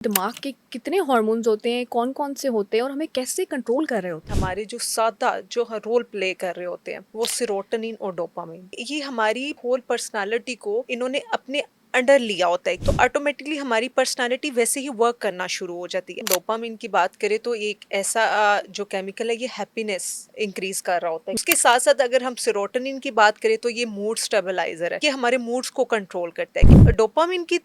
दिमाग के कितने हार्मोन्स होते हैं, कौन-कौन से होते हैं और हमें कैसे कंट्रोल कर रहे होते हैं? हमारे जो सादा जो रोल प्ले कर रहे होते हैं वो सेरोटोनिन और डोपामिन, ये हमारी होल पर्सनालिटी को इन्होंने अपने अंडर लिया होता है, तो ऑटोमेटिकली हमारी पर्सनालिटी वैसे ही वर्क करना शुरू हो जाती है। डोपामिन की बात करें तो एक ऐसा जो केमिकल है, ये हैप्पीनेस इंक्रीज कर रहा होता है। उसके साथ साथ अगर हम सेरोटोनिन की बात करें तो ये मूड स्टेबलाइजर है, ये हमारे मूड्स को कंट्रोल करता है। डोपामिन की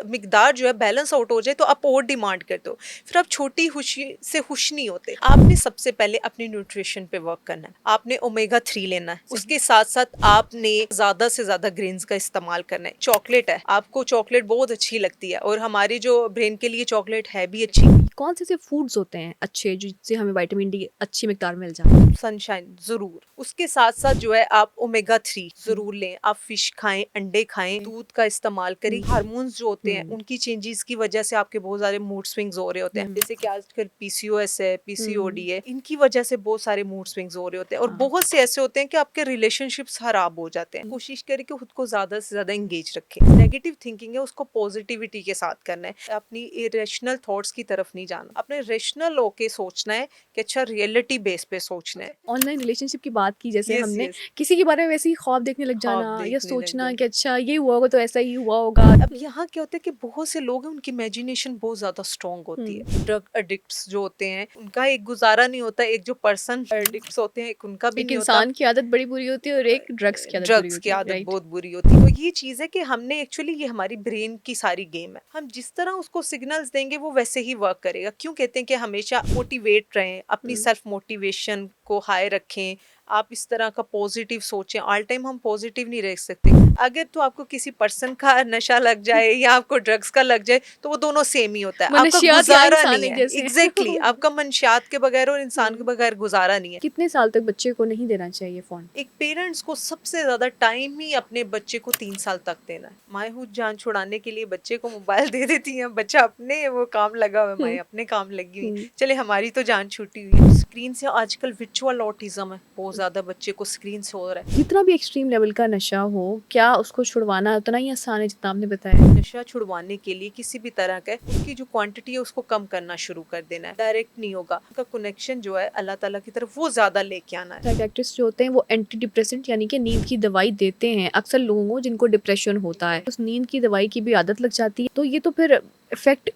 मिकदार जो है बैलेंस आउट हो जाए तो आप और डिमांड करते हो, फिर आप छोटी खुशी से खुश नहीं होते। आपने सबसे पहले अपनी न्यूट्रिशन पे वर्क करना है, आपने ओमेगा 3 लेना है, उसके साथ साथ आपने ज्यादा से ज्यादा ग्रेन्स का इस्तेमाल करना है। चॉकलेट है, आपको चॉकलेट बहुत अच्छी लगती है और हमारी जो ब्रेन के लिए चॉकलेट है भी अच्छी। कौन से ऐसे फूड्स होते हैं अच्छे जिससे हमें विटामिन डी अच्छी मिकदार में मिल जाता है? सनशाइन जरूर, उसके साथ साथ जो है आप ओमेगा 3 जरूर लें, आप फिश खाएं, अंडे खाएं, दूध का इस्तेमाल करें। हार्मोन्स जो होते हैं उनकी चेंजेस की वजह से आपके बहुत सारे मूड स्विंग्स हो रहे होते हैं, जैसे कि आजकल पीसीओएस है, पीसीओडी है, इनकी वजह से बहुत सारे मूड स्विंग्स हो रहे होते हैं और बहुत से ऐसे होते हैं कि आपके रिलेशनशिप्स खराब हो जाते हैं। कोशिश करें कि खुद को ज्यादा से ज्यादा एंगेज रखें। नेगेटिव थिंकिंग है उसको पॉजिटिविटी के साथ करना है, अपनी इरेशनल थॉट्स की तरफ नहीं जाना, अपने रेशनल होके सोचना है कि अच्छा रियलिटी बेस पे सोचना है। ऑनलाइन रिलेशनशिप की बात की, जैसे यस हमने यस, किसी के बारे में वैसे ही ख्वाब देखने लग ख्वाब जाना या देखने लग सोचना जाए। कि अच्छा ये हुआ होगा तो ऐसा ही हुआ होगा। अब यहाँ क्या होता है कि बहुत से लोग हैं, उनकी इमेजिनेशन बहुत ज्यादा स्ट्रांग होती है। ड्रग एडिक्ट्स जो होते हैं उनका एक गुजारा नहीं होता, एक जो पर्सन एडिक्ट्स होते हैं एक उनका भी एक नहीं होता। इंसान की आदत बड़ी बुरी होती है और एक ड्रग्स की आदत बुरी ड्रग्स की होती है, आदत राइट? बहुत बुरी होती है। तो ये चीज है कि हमने एक्चुअली, ये हमारी ब्रेन की सारी गेम है, हम जिस तरह उसको सिग्नल्स देंगे वो वैसे ही वर्क करेगा। क्यों कहते हैं कि हमेशा मोटिवेट रहें, अपनी सेल्फ मोटिवेशन को हाई रखें, आप इस तरह का पॉजिटिव सोचें। ऑल टाइम हम पॉजिटिव नहीं रह सकते। अगर तो आपको किसी पर्सन का नशा लग जाए या आपको ड्रग्स का लग जाए तो वो दोनों सेम ही होता है, आपका मनशियात या गुजारा इंसान नहीं एक है। जैसे एग्जैक्टली हैं। आपका मनशियात के बगैर और इंसान के बगैर गुजारा नहीं है। कितने साल तक बच्चे को नहीं देना चाहिए फोन? एक पेरेंट्स को सबसे ज्यादा टाइम ही अपने बच्चे को 3 साल तक देना है। माए खुद जान छुड़ाने के लिए बच्चे को मोबाइल दे देती हैं, बच्चा अपने वो काम लगा हुआ है, माए अपने काम लगी हुई, चले हमारी तो जान छूटी हुई है। स्क्रीन से आजकल विचुअल ऑटिज्म है, बहुत ज्यादा बच्चे को स्क्रीन से हो रहा है। जितना भी एक्सट्रीम लेवल का नशा हो, क्या उसको छुड़वाना उतना ही आसान है जितना आपने बताया? नशा छुड़वाने के लिए किसी भी तरह का उसकी जो क्वांटिटी है उसको कम करना शुरू कर देना है, डायरेक्ट नहीं होगा। उसका कनेक्शन जो है अल्लाह ताला की तरफ वो ज्यादा लेके आना है। साइकियाट्रिस्ट जो होते हैं वो एंटी डिप्रेसेंट यानी कि नींद की दवाई देते हैं अक्सर लोगों को जिनको डिप्रेशन होता है। उस नींद की दवाई की भी आदत लग जाती है, तो ये तो फिर इफेक्ट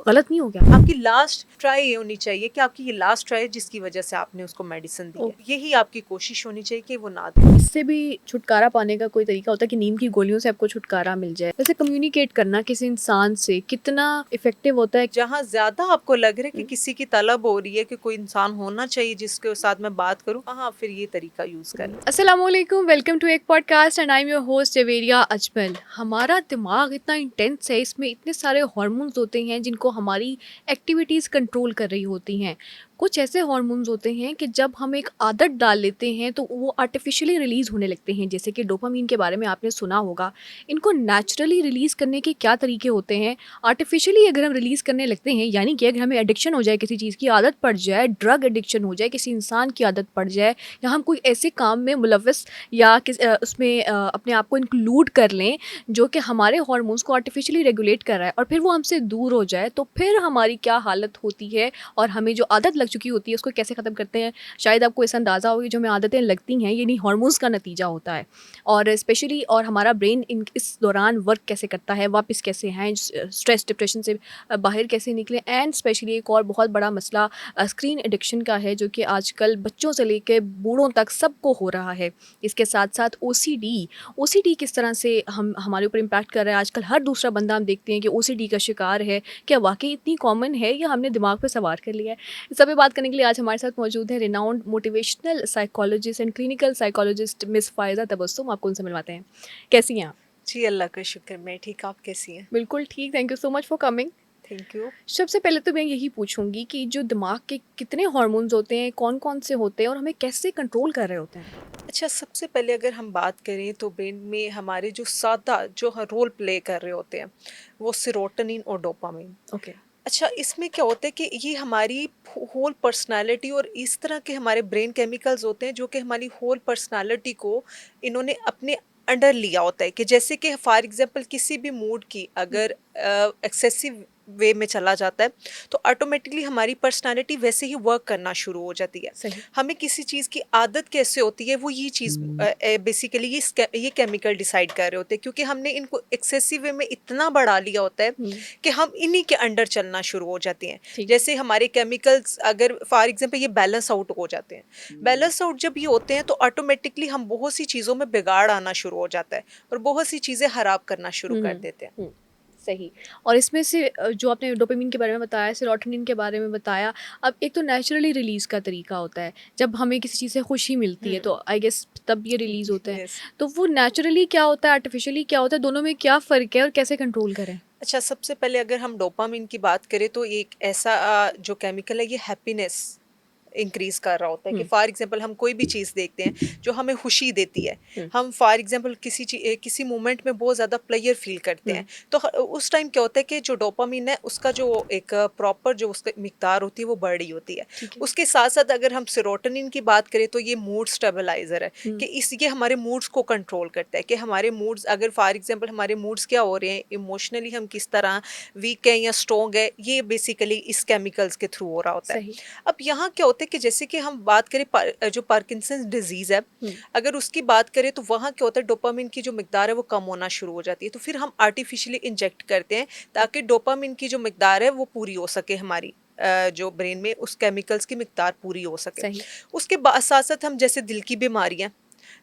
गलत नहीं हो गया? आपकी लास्ट ट्राई ये होनी चाहिए कि आपकी ये लास्ट ट्राई है जिसकी वजह से आपने उसको मेडिसिन दी है, यही आपकी कोशिश होनी चाहिए कि वो ना दे। इससे भी छुटकारा पाने का कोई तरीका होता है कि नींद की गोलियों से आपको छुटकारा मिल जाए? वैसे कम्युनिकेट करना किसी इंसान से कितना इफेक्टिव होता है? जहाँ ज्यादा आपको लग रहा है कि किसी की तलब हो रही है कि कोई इंसान होना चाहिए जिसके साथ मैं बात करूँ, हाँ फिर ये तरीका यूज करें। अस्सलामुअलैकुम, वेलकम टू एक podcast and I am your host Javeria Ajmal. हमारा दिमाग इतना इंटेंस है, इसमें इतने सारे हार्मोन्स होते हैं जिनको हमारी एक्टिविटीज़ कंट्रोल कर रही होती हैं। कुछ ऐसे हार्मोन्स होते हैं कि जब हम एक आदत डाल लेते हैं तो वो आर्टिफिशियली रिलीज़ होने लगते हैं, जैसे कि डोपामीन के बारे में आपने सुना होगा। इनको नेचुरली रिलीज़ करने के क्या तरीके होते हैं? आर्टिफिशियली अगर हम रिलीज़ करने लगते हैं, यानी कि अगर हमें एडिक्शन हो जाए, किसी चीज़ की आदत पड़ जाए, ड्रग एडिक्शन हो जाए, किसी इंसान की आदत पड़ जाए, या हम कोई ऐसे काम में मुलव्वस या उसमें अपने आप को इंक्लूड कर लें जो कि हमारे हार्मोन्स को आर्टिफिशियली रेगुलेट कर रहा है, और फिर वो हमसे दूर हो जाए, तो फिर हमारी क्या हालत होती है और हमें जो आदत लग चुकी होती है उसको कैसे ख़त्म करते हैं। शायद आपको ऐसा अंदाज़ा होगा कि जो हमें आदतें लगती हैं ये नहीं हार्मोन्स का नतीजा होता है, और स्पेशली और हमारा ब्रेन इस दौरान वर्क कैसे करता है, वापस कैसे हैं स्ट्रेस डिप्रेशन से बाहर कैसे निकले। एंड स्पेशली एक और बहुत बड़ा मसला स्क्रीन एडिक्शन का है, जो कि आजकल बच्चों से लेकर बूढ़ों तक सबको हो रहा है। इसके साथ साथ ओसीडी किस तरह से हम हमारे ऊपर इम्पैक्ट कर रहा है। आजकल हर दूसरा बंदा हम देखते हैं कि ओसीडी का शिकार है। क्या वाकई इतनी कॉमन है या हमने दिमाग पर सवार कर लिया है? इस सब पे बात करने के लिए आज हमारे साथ मौजूद है renowned motivational psychologist and clinical psychologist miss Faiza Tabassum. आपको उनसे मिलवाते हैं। कैसी हैं आप? जी अल्लाह का शुक्र, मैं ठीक। आप कैसी हैं? बिल्कुल ठीक, thank you so much for coming. Thank you. सबसे पहले तो मैं यही पूछूंगी कि जो दिमाग के कितने हार्मोन्स होते हैं, कौन-कौन से होते हैं और हमें कैसे कंट्रोल कर रहे होते हैं? अच्छा, सबसे पहले अगर हम बात करें तो ब्रेन में हमारे जो सादा जो रोल प्ले कर रहे होते हैं वो सेरोटोनिन और डोपामिन। ओके। अच्छा, इसमें क्या होता है कि ये हमारी होल पर्सनालिटी और इस तरह के हमारे ब्रेन केमिकल्स होते हैं जो कि हमारी होल पर्सनालिटी को इन्होंने अपने अंडर लिया होता है। कि जैसे कि फॉर एग्जांपल किसी भी मूड की अगर एक्सेसिव वे में चला जाता है, तो ऑटोमेटिकली हमारी पर्सनालिटी वैसे ही वर्क करना शुरू हो जाती है। सही। हमें किसी चीज़ की आदत कैसे होती है, वो ये चीज़ बेसिकली ये केमिकल डिसाइड कर रहे होते हैं, क्योंकि हमने इनको एक्सेसिव वे में इतना बढ़ा लिया होता है हुँ, कि हम इन्हीं के अंडर चलना शुरू हो जाते हैं। ठीक है। जैसे हमारे केमिकल्स अगर फॉर एग्जांपल ये बैलेंस आउट हो जाते हैं, बैलेंस आउट जब ये होते हैं तो ऑटोमेटिकली हम बहुत सी चीज़ों में बिगाड़ आना शुरू हो जाता है और बहुत सी चीज़ें खराब करना शुरू हुँ, कर हुँ, देते हैं। हुँ, सही। और इसमें से जो आपने डोपामाइन के बारे में बताया, सेरोटोनिन के बारे में बताया, अब एक तो नेचुरली रिलीज़ का तरीका होता है, जब हमें किसी चीज़ से खुशी मिलती है तो आई गेस तब ये रिलीज़ होता है। यस। तो वो नेचुरली क्या होता है, आर्टिफिशियली क्या होता है, दोनों में क्या फ़र्क है और कैसे कंट्रोल करें? अच्छा, सबसे पहले अगर हम डोपामिन की बात करें तो एक ऐसा जो केमिकल है, ये हैप्पीनेस इंक्रीज कर रहा होता है कि हुँ, फॉर एग्जांपल हम कोई भी चीज़ देखते हैं जो हमें खुशी देती है। हुँ, हम फॉर एग्जांपल किसी मोमेंट में बहुत ज़्यादा प्लेजर फील करते हुँ, हैं, तो उस टाइम क्या होता है कि जो डोपामिन है उसका जो एक प्रॉपर जो उसका मिकदार होती है वो बढ़ रही होती है। ठीक है। उसके साथ साथ अगर हम सेरोटोनिन की बात करें तो ये मूड स्टेबलाइजर है हुँ, कि ये हमारे मूड्स को कंट्रोल करता है कि हमारे मूड्स अगर फॉर एग्जांपल हमारे मूड्स क्या हो रहे हैं, इमोशनली हम किस तरह वीक है या स्ट्रोंग है, ये बेसिकली इस केमिकल्स के थ्रू हो रहा होता है। सही। अब यहाँ क्या होता है कि जैसे कि हम बात करें जो पार्किंसंस डिजीज है, हुँ, अगर उसकी बात करें तो वहाँ क्या होता है, डोपामिन की जो मिकदार है वो कम होना शुरू हो जाती है, तो फिर हम आर्टिफिशियली इंजेक्ट करते हैं ताकि डोपामिन की जो मिकदार है वो पूरी हो सके, हमारी जो ब्रेन में उस केमिकल्स की मिकदार पूरी हो सके। सही। उसके साथ साथ हम जैसे दिल की बीमारियां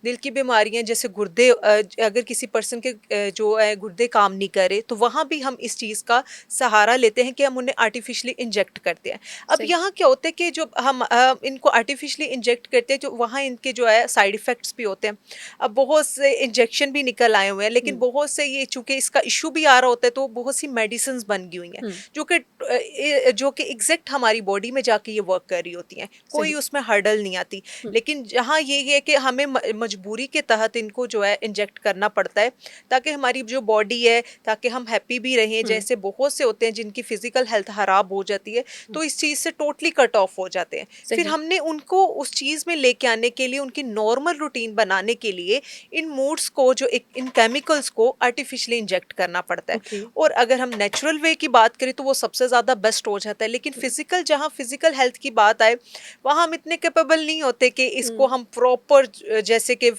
जैसे गुर्दे, अगर किसी पर्सन के जो है गुर्दे काम नहीं करे तो वहाँ भी हम इस चीज़ का सहारा लेते हैं कि हम उन्हें आर्टिफिशियली इंजेक्ट करते हैं। अब सही। यहाँ क्या होता है कि जो हम इनको आर्टिफिशियली इंजेक्ट करते हैं, जो वहाँ इनके जो है साइड इफ़ेक्ट्स भी होते हैं। अब बहुत से इंजेक्शन भी निकल आए हुए हैं, लेकिन हुँ, बहुत से ये चूँकि इसका इश्यू भी आ रहा होता है तो बहुत सी मेडिसिन्स बन गई हुई हैं, हुँ, जो कि एग्ज़ैक्ट हमारी बॉडी में जाके ये वर्क कर रही होती हैं। कोई सही। उसमें हर्डल नहीं आती। हुँ, लेकिन जहाँ ये है कि हमें मजबूरी के तहत इनको जो है इंजेक्ट करना पड़ता है ताकि हमारी जो बॉडी है, ताकि हम हैप्पी भी रहें। हुँ, जैसे बहुत से होते हैं जिनकी फिजिकल हेल्थ खराब हो जाती है, हुँ, तो इस चीज़ से टोटली कट ऑफ हो जाते हैं। फिर सही। हमने उनको उस चीज़ में लेके आने के लिए, उनकी नॉर्मल रूटीन बनाने के लिए इन मूड्स को जो एक इन केमिकल्स को आर्टिफिशियली इंजेक्ट करना पड़ता है। ओके। और अगर हम नेचुरल वे की बात करें तो वो सबसे ज़्यादा बेस्ट हो जाता है, लेकिन हुँ, फिजिकल, जहाँ फिजिकल हेल्थ की बात आए, वहाँ हम इतने कैपेबल नहीं होते कि इसको हुँ, हम प्रॉपर जैसे कि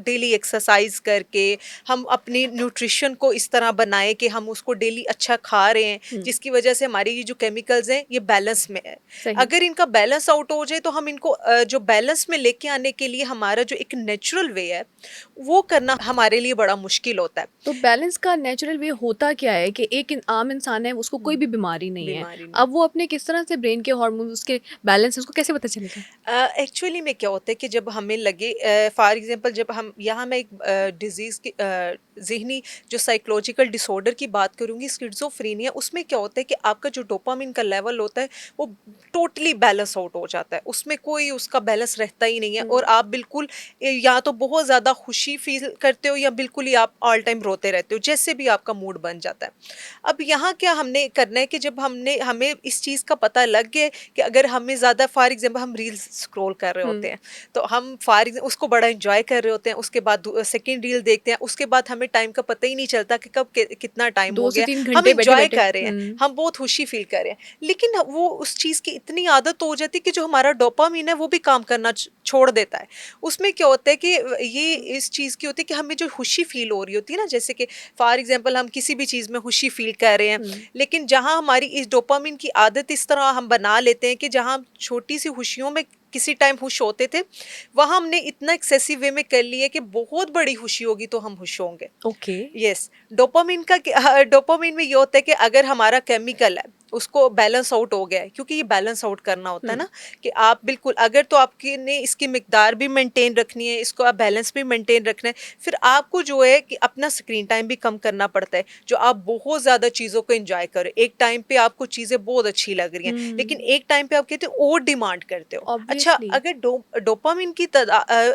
डेली एक्सरसाइज करके हम अपनी न्यूट्रिशन को इस तरह बनाएं कि हम उसको डेली अच्छा खा रहे हैं, हुँ, जिसकी वजह से हमारी ये जो केमिकल्स हैं ये बैलेंस में है। सही। अगर इनका बैलेंस आउट हो जाए तो हम इनको जो बैलेंस में लेके आने के लिए हमारा जो एक नेचुरल वे है वो करना हमारे लिए बड़ा मुश्किल होता है। तो बैलेंस का नेचुरल वे होता क्या है कि एक आम इंसान है, उसको कोई भी बीमारी नहीं है, बीमारी नहीं। अब वो अपने किस तरह से ब्रेन के हार्मोन्स उसके बैलेंस है उसको कैसे पता चलेगा? एक्चुअली में क्या होता है कि जब हमें लगे, फॉर एग्जांपल जब हम यहाँ मैं एक डिजीज़ की ज़हनी जो साइकोलॉजिकल डिसऑर्डर की बात करूँगी, स्किज़ोफ्रेनिया, उसमें क्या होता है कि आपका जो डोपामिन का लेवल होता है वो टोटली बैलेंस आउट हो जाता है, उसमें कोई उसका बैलेंस रहता ही नहीं है, हुँ, और आप बिल्कुल या तो बहुत ज़्यादा खुशी फील करते हो या बिल्कुल ही आप ऑल टाइम रोते रहते हो, जैसे भी आपका मूड बन जाता है। अब यहाँ क्या हमने करना है कि जब हमें इस चीज़ का पता लग गया कि अगर हमें ज़्यादा फॉर एग्जांपल हम रील्स स्क्रॉल कर रहे हुँ, होते हैं, तो हम उसको बड़ा एंजॉय कर रहे होते हैं, उसके बाद सेकंड रील देखते हैं, उसके बाद हमें टाइम का पता ही नहीं चलता कि कब कितना टाइम 2 हो से गया। 3 हम घंटे एंजॉय बैठे-बैठे। कर रहे हैं, हुँ, हम बहुत खुशी फील कर रहे हैं, लेकिन वो उस चीज़ की इतनी आदत हो जाती है कि जो हमारा डोपामिन है वो भी काम करना छोड़ देता है। उसमें क्या होता है कि ये इस चीज़ की होती है कि हमें जो खुशी फील हो रही होती है ना, जैसे कि फॉर एग्जांपल हम किसी भी चीज़ में खुशी फील कर रहे हैं, हुँ, लेकिन जहाँ हमारी इस डोपामिन की आदत इस तरह हम बना लेते हैं कि जहाँ हम छोटी सी खुशियों में किसी टाइम खुश होते थे, वहाँ हमने इतना एक्सेसिव वे में कर लिया कि बहुत बड़ी खुशी होगी तो हम खुश होंगे। ओके। यस। डोपामिन में ये होता है कि अगर हमारा केमिकल है उसको बैलेंस आउट हो गया है, क्योंकि ये बैलेंस आउट करना होता है हुँ, ना, कि आप बिल्कुल अगर तो आपके ने इसकी मिकदार भी मेंटेन रखनी है, इसको आप बैलेंस भी मेंटेन रखना है, फिर आपको जो है कि अपना स्क्रीन टाइम भी कम करना पड़ता है, जो आप बहुत ज़्यादा चीज़ों को एंजॉय करो। एक टाइम पे आपको चीज़ें बहुत अच्छी लग रही हैं, लेकिन हुँ, एक टाइम पे आप कहते हो और डिमांड करते हो। अच्छा, ऑब्वियसली। अगर डोपामिन की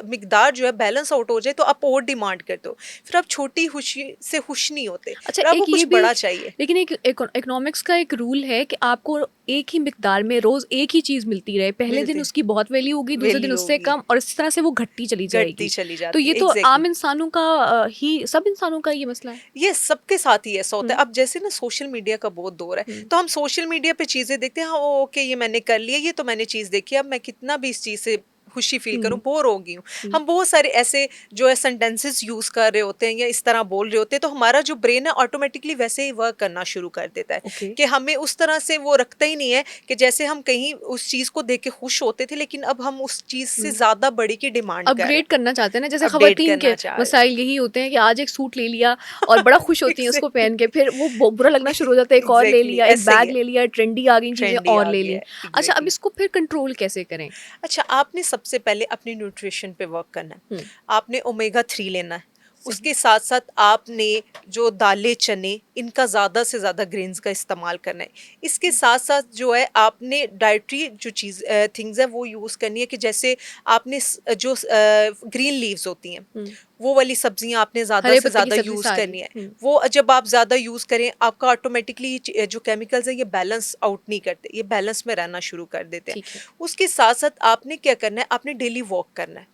मिकदार जो है बैलेंस आउट हो जाए तो आप और डिमांड करते हो, फिर आप छोटी खुशी से खुश नहीं होते, अच्छा फिर आपको एक ये कुछ भी बड़ा चाहिए। लेकिन एक इकोनॉमिक्स का एक रूल है कि आपको एक ही मिकदार में रोज एक ही चीज मिलती रहे, पहले दिन मिलती उसकी बहुत वैल्यू होगी, दूसरे दिन वैल्यू उससे होगी, कम, और इस तरह से वो घटती चली घटती जाएगी। चली तो जाती ये है, तो एग्जैक्टली। आम इंसानों का ही, सब इंसानों का ये मसला है। ये सबके साथ ही ऐसा होता है। हम्म। अब जैसे ना सोशल मीडिया का बहुत दौर है, हम्म। तो हम सोशल मीडिया पे चीजें देखते हैं, हाँ ओके ये मैंने कर लिया, ये तो मैंने चीज देखी, अब मैं कितना भी इस चीज से खुशी फील करूं, हम्म। बोर हो गई हूँ। हम्म। हम बहुत सारे ऐसे जो है सेंटेंसेस यूज कर रहे होते हैं या इस तरह बोल रहे होते हैं, तो हमारा जो ब्रेन है ऑटोमेटिकली वैसे ही वर्क करना शुरू कर देता है ओके। कि हमें उस तरह से वो रखता ही नहीं है कि जैसे हम कहीं उस चीज को देख के खुश होते थे, लेकिन अब हम उस चीज से ज्यादा बड़ी की डिमांड कर रहे अपग्रेड करना चाहते हैं ना, हैं, जैसे अपडेट खवातीन के करना चाह रहे मसाइल यही होते हैं कि आज एक सूट ले लिया और बड़ा खुश होती हैं उसको हैं। पहन के, फिर वो बुरा लगना शुरू हो जाता है, एक और ले एग्जैक्टली लिया, एक ऐसे ही बैग है, ले लिया, ट्रेंडी आ गई चीजें ट्रेंड ही और आ ले गया ली। है, अच्छा, अब एग्जैक्टली। इसको फिर कंट्रोल कैसे करें? अच्छा, आपने सबसे पहले अपनी न्यूट्रिशन पे वर्क करना है। हम्म। आपने ओमेगा 3 लेना है। सही। उसके साथ साथ आपने जो दालें चने इनका ज़्यादा से ज़्यादा ग्रेन्स का इस्तेमाल करना है। इसके साथ साथ जो है आपने डाइटरी जो चीज़ थिंग्स है वो यूज़ करनी है कि जैसे आपने जो ग्रीन लीव्स होती हैं हम्म। वो वाली सब्जियां आपने ज़्यादा हरे से पत्ते की ज़्यादा सब्जी यूज़ सारी। करनी है। वो जब आप ज़्यादा यूज़ करें आपका ऑटोमेटिकली जो केमिकल्स हैं ये बैलेंस आउट नहीं करते, ये बैलेंस में रहना शुरू कर देते हैं। ठीक है। उसके साथ साथ आपने क्या करना है, आपने डेली वॉक करना है।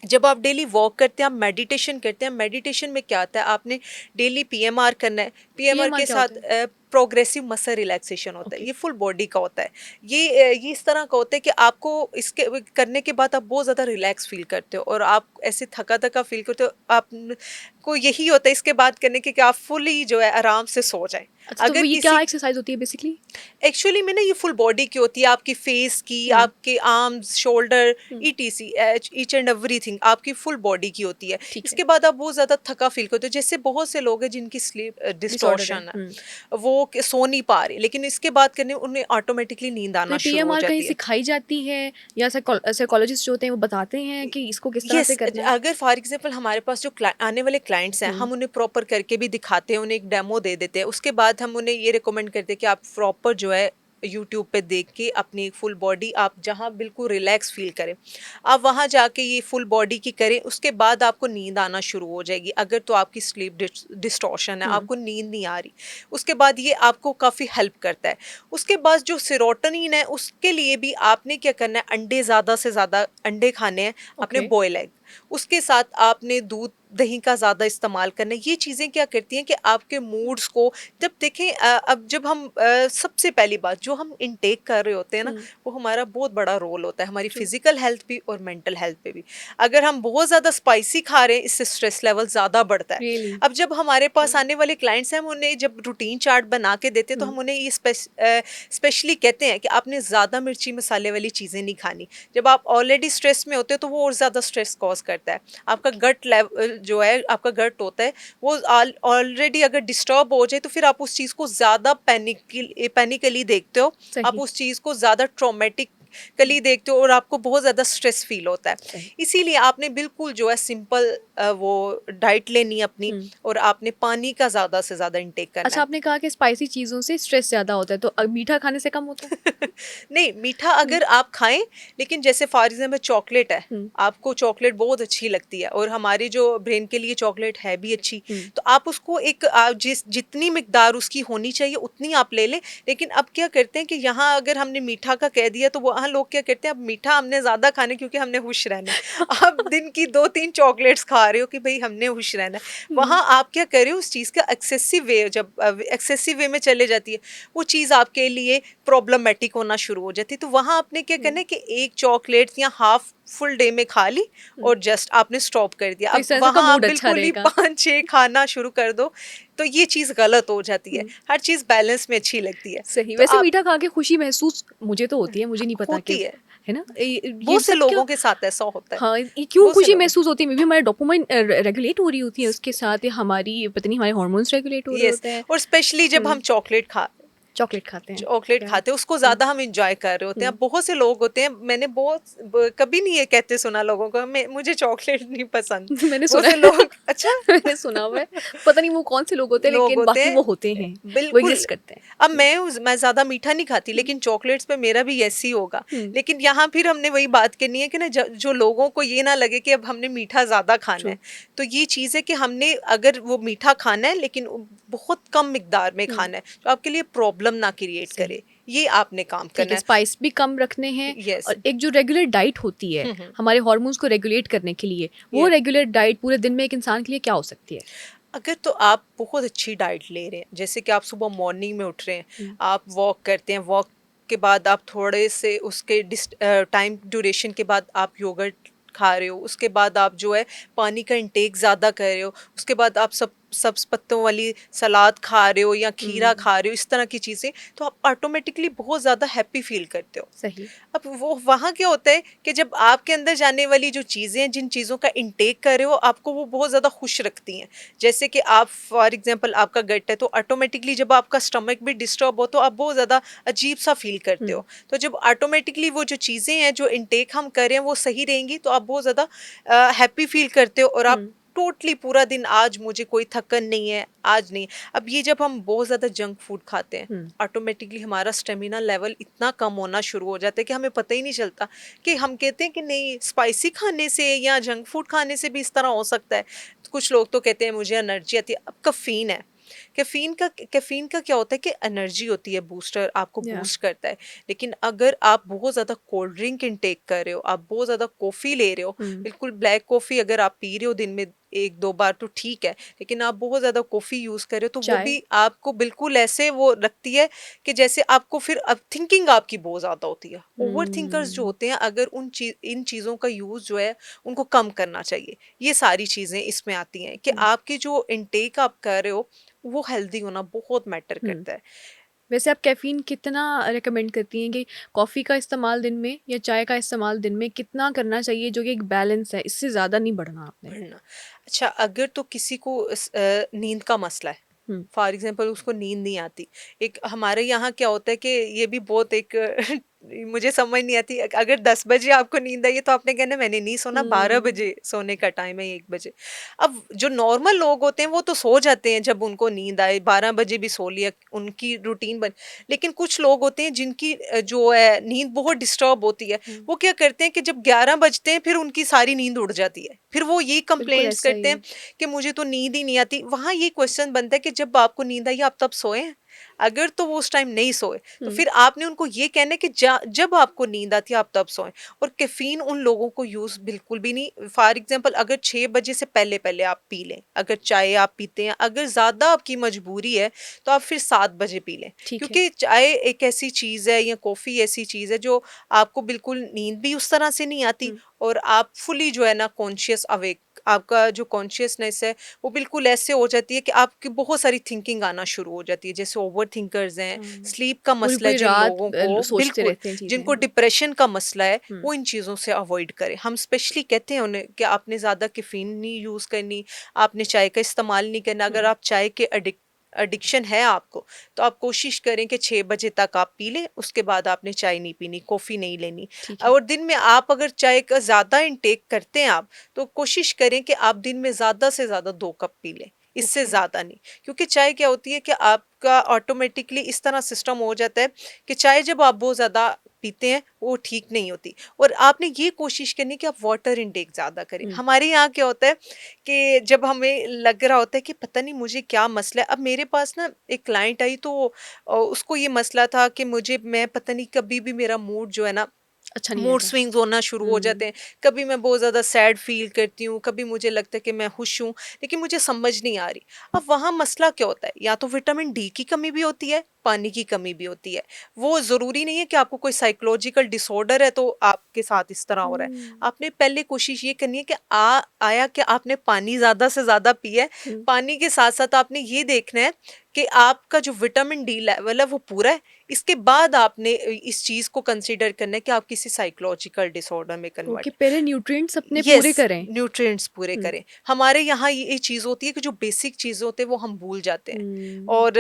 जब आप डेली वॉक करते हैं, आप मेडिटेशन करते हैं, मेडिटेशन में क्या आता है, आपने डेली पीएमआर करना है। पीएमआर पीएमआर के क्या होता साथ है? प्रोग्रेसिव मसल रिलैक्सेशन होता है, ओके। ये फुल बॉडी का होता है। ये इस तरह का होता है कि आपको इसके करने के बाद आप बहुत ज़्यादा रिलैक्स फील करते हो और आप ऐसे थका थका फील करते हो। आप को यही होता है इसके बाद करने के कि आप फुली जो है आराम से सो जाए। अच्छा, तो वो अगर ये क्या किसी एक्सरसाइज होती है बेसिकली? एक्चुअली में ना ये फुल बॉडी की होती है, आपकी फेस की, हम्म। आपके arms, shoulder, hmm. Etc, each and everything आपकी फुल बॉडी की होती है। ठीक है। इसके बाद आप बहुत ज्यादा थका फील करते हो, जैसे बहुत से लोग हैं जिनकी स्लीप डिसऑर्डर है। डिस्टॉर्शन है, वो सो नहीं पा रहे, लेकिन इसके बाद करने उन्हें ऑटोमेटिकली नींद तो आना ये शुरू हो पीएमआर कहीं जाती है। सिखाई जाती है, या साइकोलॉजिस्ट जो होते हैं वो बताते हैं कि इसको किस तरह यस, से करना है? अगर फॉर एग्जांपल हमारे पास जो आने वाले क्लाइंट्स हैं, हम्म। हम उन्हें प्रॉपर करके भी दिखाते हैं, उन्हें एक डेमो दे देते हैं। उसके बाद हम उन्हें ये रिकमेंड करते हैं कि आप प्रॉपर जो है यूट्यूब पे देख के अपनी फुल बॉडी आप जहाँ बिल्कुल रिलैक्स फील करें, आप वहाँ जाके ये फुल बॉडी की करें। उसके बाद आपको नींद आना शुरू हो जाएगी। अगर तो आपकी स्लीप डिस्टॉर्शन है, हम्म। आपको नींद नहीं आ रही, उसके बाद ये आपको काफ़ी हेल्प करता है। उसके बाद जो सेरोटोनिन है उसके लिए भी आपने क्या करना है, अंडे ज़्यादा से ज़्यादा अंडे खाने हैं, अपने ओके। Boil egg. उसके साथ आपने दूध दही का ज़्यादा इस्तेमाल करना है। ये चीज़ें क्या करती हैं कि आपके मूड्स को, जब देखें अब जब हम सबसे पहली बात जो हम इनटेक कर रहे होते हैं ना, हम्म। वो हमारा बहुत बड़ा रोल होता है हमारी ट्रू। फिजिकल हेल्थ भी और मेंटल हेल्थ पे भी। अगर हम बहुत ज़्यादा स्पाइसी खा रहे हैं, इससे स्ट्रेस लेवल ज़्यादा बढ़ता है। रियली। अब जब हमारे पास आने वाले क्लाइंट्स हैं, हम उन्हें जब रूटीन चार्ट बना के देते हैं, तो हम उन्हें ये स्पेशली कहते हैं कि आपने ज़्यादा मिर्ची मसाले वाली चीज़ें नहीं खानी। जब आप ऑलरेडी स्ट्रेस में होते हो तो वो और ज़्यादा स्ट्रेस कॉज करता है। आपका गट लेवल जो है, आपका गट होता है, वो ऑलरेडी अगर डिस्टर्ब हो जाए तो फिर आप उस चीज़ को ज़्यादा पैनिकली देखते हो, आप सही। उस चीज़ को ज़्यादा ट्रॉमेटिकली देखते हो और आपको बहुत ज़्यादा स्ट्रेस फील होता है। सही। इसीलिए आपने बिल्कुल जो है सिंपल वो डाइट लेनी है अपनी, हम्म। और आपने पानी का ज़्यादा से ज़्यादा इंटेक करना अच्छा, है। आपने कहा कि स्पाइसी चीज़ों से स्ट्रेस ज़्यादा होता है, तो मीठा खाने से कम होता है? नहीं, मीठा हुँ। अगर आप खाएं, लेकिन जैसे फॉर एग्जाम्पल चॉकलेट है, हुँ। आपको चॉकलेट बहुत अच्छी लगती है और हमारी जो ब्रेन के लिए चॉकलेट है भी अच्छी, हुँ। तो आप उसको एक जितनी मिकदार उसकी होनी चाहिए उतनी आप ले लें। लेकिन अब क्या करते हैं कि यहाँ अगर हमने मीठा का कह दिया तो वहाँ लोग क्या करते हैं, अब मीठा हमने ज़्यादा खाना है क्योंकि हमने खुश रहना है। आप दिन की 2-3 चॉकलेट्स खा रहे हो कि भई हमने खुश रहना है। हुँ। वहाँ आप क्या कर रहे हो, उस चीज़ का एक्सेसिव वे, जब एक्सेसिव वे में चले जाती है, वो चीज़ आपके लिए प्रॉब्लमेटिक होना शुरू हो जाती है। तो वहाँ आपने क्या करना हुँ। है कि एक चॉकलेट या हाफ फुल डे में खा ली हुँ। और जस्ट आपने स्टॉप कर दिया। तो अब इस तरह से आपका वहाँ आप मूड अच्छा बिल्कुल ही रहेगा। 5-6 खाना शुरू कर दो, तो ये चीज़ गलत हो जाती है। हुँ। हर चीज़ बैलेंस में अच्छी लगती है। सही। तो वैसे आप मीठा खा के खुशी महसूस मुझे तो होती है, मुझे नहीं पता कि होती है, है ना? ये बहुत से सब क्या? लोगों के साथ ऐसा होता है, हाँ, ये क्यों बहुत से खुशी लोग हैं। महसूस होती है? मे बी हमारा डोपामाइन रेगुलेट हो रही होती है उसके साथ, या हमारी पता नहीं, हमारे हार्मोन्स रेगुलेट हो रहे यस, होते हैं। और स्पेशली जब हुँ। हम चॉकलेट खाते हैं। चॉकलेट या खाते हैं उसको हुँ। ज़्यादा हम एंजॉय कर रहे होते हैं। हुँ। अब बहुत से लोग होते हैं, मैंने कभी नहीं ये कहते सुना लोगों को, मुझे चॉकलेट नहीं पसंद। मैंने बहुत सुना से है। लोग अच्छा मैंने सुना हुआ है। पता नहीं वो कौन से लोग होते हैं, लोग लेकिन होते बाकी हैं, वो होते हैं। वो बिल्कुल। एग्ज़िस्ट करते हैं। अब हुँ। मैं ज़्यादा मीठा नहीं खाती, हुँ। लेकिन चॉकलेट्स पे मेरा भी ऐसे ही होगा। हुँ। लेकिन यहाँ फिर हमने वही बात करनी है कि ना, जो लोगों को ये ना लगे कि अब हमने मीठा ज़्यादा खाना ट्रू। है। तो ये चीज़ है कि हमने अगर वो मीठा खाना है, लेकिन बहुत कम मिकदार में हुँ। खाना है, तो आपके लिए प्रॉब्लम प्रॉब्लम ना क्रिएट सही। करे, ये आपने काम ठीक करना है, है। स्पाइस भी कम रखने हैं। यस। और एक जो रेगुलर डाइट होती है हमारे हार्मोन्स को रेगुलेट करने के लिए, वो यस। रेगुलर डाइट पूरे दिन में एक इंसान के लिए क्या हो सकती है? अगर तो आप बहुत अच्छी डाइट ले रहे हैं, जैसे कि आप सुबह मॉर्निंग में उठ रहे हैं, हुँ, आप वॉक करते हैं, वॉक के बाद आप थोड़े से उसके टाइम ड्यूरेशन के बाद आप योगर्ट खा रहे हो, उसके बाद आप जो है पानी का इंटेक ज़्यादा कर रहे हो, उसके बाद आप सब्ज पत्तों वाली सलाद खा रहे हो या खीरा हुँ, खा रहे हो, इस तरह की चीज़ें, तो आप ऑटोमेटिकली बहुत ज़्यादा हैप्पी फील करते हो। सही। अब वो वहाँ क्या होता है कि जब आपके अंदर जाने वाली जो चीज़ें हैं, जिन चीज़ों का इंटेक कर रहे हो, आपको वो बहुत ज़्यादा खुश रखती हैं। जैसे कि आप फॉर एग्ज़ाम्पल आपका गट है, तो ऑटोमेटिकली जब आपका स्टमक भी डिस्टर्ब हो, तो आप बहुत ज़्यादा अजीब-सा फ़ील करते हुँ, हो। तो जब ऑटोमेटिकली वो जो चीज़ें हैं, जो इंटेक हम कर रहे हैं, वो सही रहेंगी, तो आप बहुत ज़्यादा हैप्पी फ़ील करते हो और आप हुँ, टोटली पूरा दिन, आज मुझे कोई थकन नहीं है, आज नहीं। अब ये जब हम बहुत ज़्यादा जंक फूड खाते हैं, हुँ, ऑटोमेटिकली हमारा स्टेमिना लेवल इतना कम होना शुरू हो जाता है कि हमें पता ही नहीं चलता, कि हम कहते हैं कि नहीं, स्पाइसी खाने से या जंक फूड खाने से भी इस तरह हो सकता है। तो कुछ लोग तो कहते हैं मुझे एनर्जी आती है। अब कैफीन है, कैफीन का क्या होता है कि एनर्जी होती है, बूस्टर, आपको या बूस्ट करता है। लेकिन अगर आप बहुत ज़्यादा कोल्ड ड्रिंक इनटेक कर रहे हो, आप बहुत ज़्यादा कॉफ़ी ले रहे हो, हुँ, बिल्कुल ब्लैक कॉफ़ी अगर आप पी रहे हो दिन में 1-2 बार तो ठीक है, लेकिन आप बहुत ज़्यादा कॉफ़ी यूज़ कर रहे हो, तो वो चाय। भी आपको बिल्कुल ऐसे वो रखती है कि जैसे आपको फिर अब थिंकिंग आपकी बहुत ज़्यादा होती है। ओवरथिंकर्स जो हुँ, होते हैं, अगर इन चीज़ों का यूज़ जो है, उनको कम करना चाहिए। ये सारी चीज़ें इसमें आती हैं कि हुँ, आपकी जो इनटेक आप कर रहे हो, वो हेल्दी होना बहुत मैटर हुँ। करता है। वैसे आप कैफ़ीन कितना रिकमेंड करती हैं कि कॉफ़ी का इस्तेमाल दिन में या चाय का इस्तेमाल दिन में कितना करना चाहिए जो कि एक बैलेंस है, इससे ज़्यादा नहीं बढ़ना आपने? बढ़ना। अच्छा, अगर तो किसी को नींद का मसला है, हुँ, फॉर एग्जांपल उसको नींद नहीं आती। एक हमारे यहाँ क्या होता है कि ये भी बहुत एक मुझे समझ नहीं आती, अगर 10 बजे आपको नींद आई है, तो आपने कहना मैंने नहीं सोना, 12 हुँ, बजे सोने का टाइम है, 1 बजे। अब जो नॉर्मल लोग होते हैं वो तो सो जाते हैं जब उनको नींद आए, 12 बजे भी सो लिया, उनकी रूटीन बन। लेकिन कुछ लोग होते हैं जिनकी जो है नींद बहुत डिस्टर्ब होती है। हुँ, वो क्या करते हैं कि जब 11 बजते हैं, फिर उनकी सारी नींद उड़ जाती है। फिर वो ये बिल्कुल कंप्लेंट्स ऐसा ही करते हैं है। कि मुझे तो नींद ही नहीं आती। वहाँ ये क्वेश्चन बनता है कि जब आपको नींद आई, आप तब सोए हैं? अगर तो वो उस टाइम नहीं सोए, तो हुँ, फिर आपने उनको ये कहना है कि जब आपको नींद आती है, आप तब सोएँ। और कैफ़ीन उन लोगों को यूज़ बिल्कुल भी नहीं। फॉर एग्ज़ाम्पल अगर 6 बजे से पहले-पहले आप पी लें, अगर चाय आप पीते हैं, अगर ज़्यादा आपकी मजबूरी है, तो आप फिर 7 बजे पी लें। ठीक है। क्योंकि चाय एक ऐसी चीज़ है या कॉफ़ी ऐसी चीज़ है, जो आपको बिल्कुल नींद भी उस तरह से नहीं आती, हुँ, और आप फुली जो है ना कॉन्शियस अवेक, आपका जो कॉन्शियसनेस है, वो बिल्कुल ऐसे हो जाती है कि आपकी बहुत सारी थिंकिंग आना शुरू हो जाती है। जैसे ओवरथिंकर्स हैं, हाँ, स्लीप का मसला है पूरी-पूरी जिन रात लोगों को, सोचते बिल्कुल, रहते हैं चीज़ें, जिनको हाँ। डिप्रेशन का मसला है, हुँ, वो इन चीज़ों से अवॉइड करें। हम स्पेशली कहते हैं उन्हें कि आपने ज़्यादा कैफ़ीन नहीं यूज़ करनी, आपने चाय का इस्तेमाल नहीं करना। अगर हुँ, आप चाय के एडिक्शन है आपको, तो आप कोशिश करें कि 6 बजे तक आप पी लें, उसके बाद आपने चाय नहीं पीनी, कॉफ़ी नहीं लेनी। ठीक है। और दिन में आप अगर चाय का ज़्यादा इंटेक करते हैं आप, तो कोशिश करें कि आप दिन में ज़्यादा से ज़्यादा 2 कप पी लें, इससे ओके। ज़्यादा नहीं। क्योंकि चाय क्या होती है कि आपका ऑटोमेटिकली इस तरह सिस्टम हो जाता है कि चाय जब आप बहुत ज़्यादा पीते हैं, वो ठीक नहीं होती। और आपने ये कोशिश करनी कि आप वाटर इंटेक ज़्यादा करें। हुँ, हमारे यहाँ क्या होता है कि जब हमें लग रहा होता है कि पता नहीं मुझे क्या मसला है। अब मेरे पास ना एक क्लाइंट आई, तो उसको ये मसला था कि मैं पता नहीं, कभी भी मेरा मूड जो है ना, अच्छा नहीं मूड रहता। स्विंग्स होना शुरू हो हुँ, जाते हैं। कभी मैं बहुत ज़्यादा सैड फ़ील करती हूँ, कभी मुझे लगता है कि मैं खुश हूँ, लेकिन मुझे समझ नहीं आ रही। अब वहाँ मसला क्या होता है? या तो विटामिन डी की कमी भी होती है, पानी की कमी भी होती है। वो ज़रूरी नहीं है कि आपको कोई साइकोलॉजिकल डिसऑर्डर है, तो आपके साथ इस तरह हो रहा है। हुँ, आपने पहले कोशिश ये करनी है कि आया कि आपने पानी ज़्यादा से ज़्यादा पिया है। हुँ, पानी के साथ-साथ आपने ये देखना है कि आपका जो विटामिन डी लेवल है, वो पूरा है। इसके बाद आपने इस चीज़ को कंसीडर करना है कि आप किसी साइकोलॉजिकल डिसऑर्डर में ओके, कन्वर्ट। पहले न्यूट्रिएंट्स अपने यस, पूरे करें। न्यूट्रिएंट्स पूरे हुँ, करें। हमारे यहाँ ये चीज़ होती है कि जो बेसिक चीज़ें होते हैं, वो हम भूल जाते हैं, हुँ, और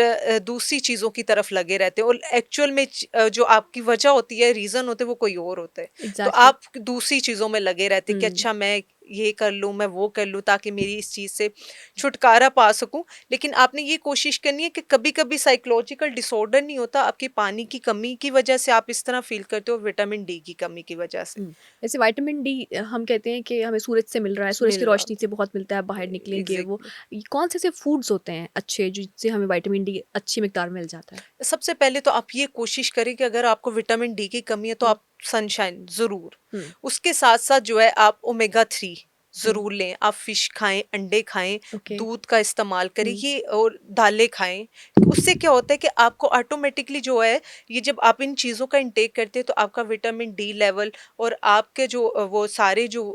दूसरी चीज़ों की तरफ लगे रहते हैं, और एक्चुअल में जो आपकी वजह होती है, रीज़न होते हैं, वो कोई और होते हैं। तो एग्ज़ैक्टली। आप दूसरी चीज़ों में लगे रहते हैं कि हुँ, अच्छा, मैं ये कर लूँ, मैं वो कर लूँ ताकि मेरी इस चीज़ से छुटकारा पा सकूँ। लेकिन आपने ये कोशिश करनी है कि कभी-कभी साइकोलॉजिकल डिसऑर्डर नहीं होता, आपकी पानी की कमी की वजह से आप इस तरह फ़ील करते हो, विटामिन डी की कमी की वजह से। हुँ। जैसे विटामिन डी हम कहते हैं कि हमें सूरज से मिल रहा है, सूरज की मिल रहा रोशनी होता से बहुत मिलता है, बाहर है। निकलेंगे वो एग्ज़ैक्टली। ये कौन से ऐसे फूड्स होते हैं अच्छे जिससे हमें विटामिन डी अच्छी मिकदार में मिल जाता है? सबसे पहले तो आप ये कोशिश करें कि अगर आपको विटामिन डी की कमी है तो हुँ, आप सनशाइन ज़रूर। हुँ, उसके साथ-साथ जो है आप ओमेगा 3 हुँ, ज़रूर लें। आप फ़िश खाएँ, अंडे खाएँ, ओके, दूध का इस्तेमाल करें हुँ, ये और दालें खाएँ। उससे क्या होता है कि आपको ऑटोमेटिकली जो है ये जब आप इन चीज़ों का इंटेक करते हैं तो आपका विटामिन डी लेवल और आपके जो वो सारे जो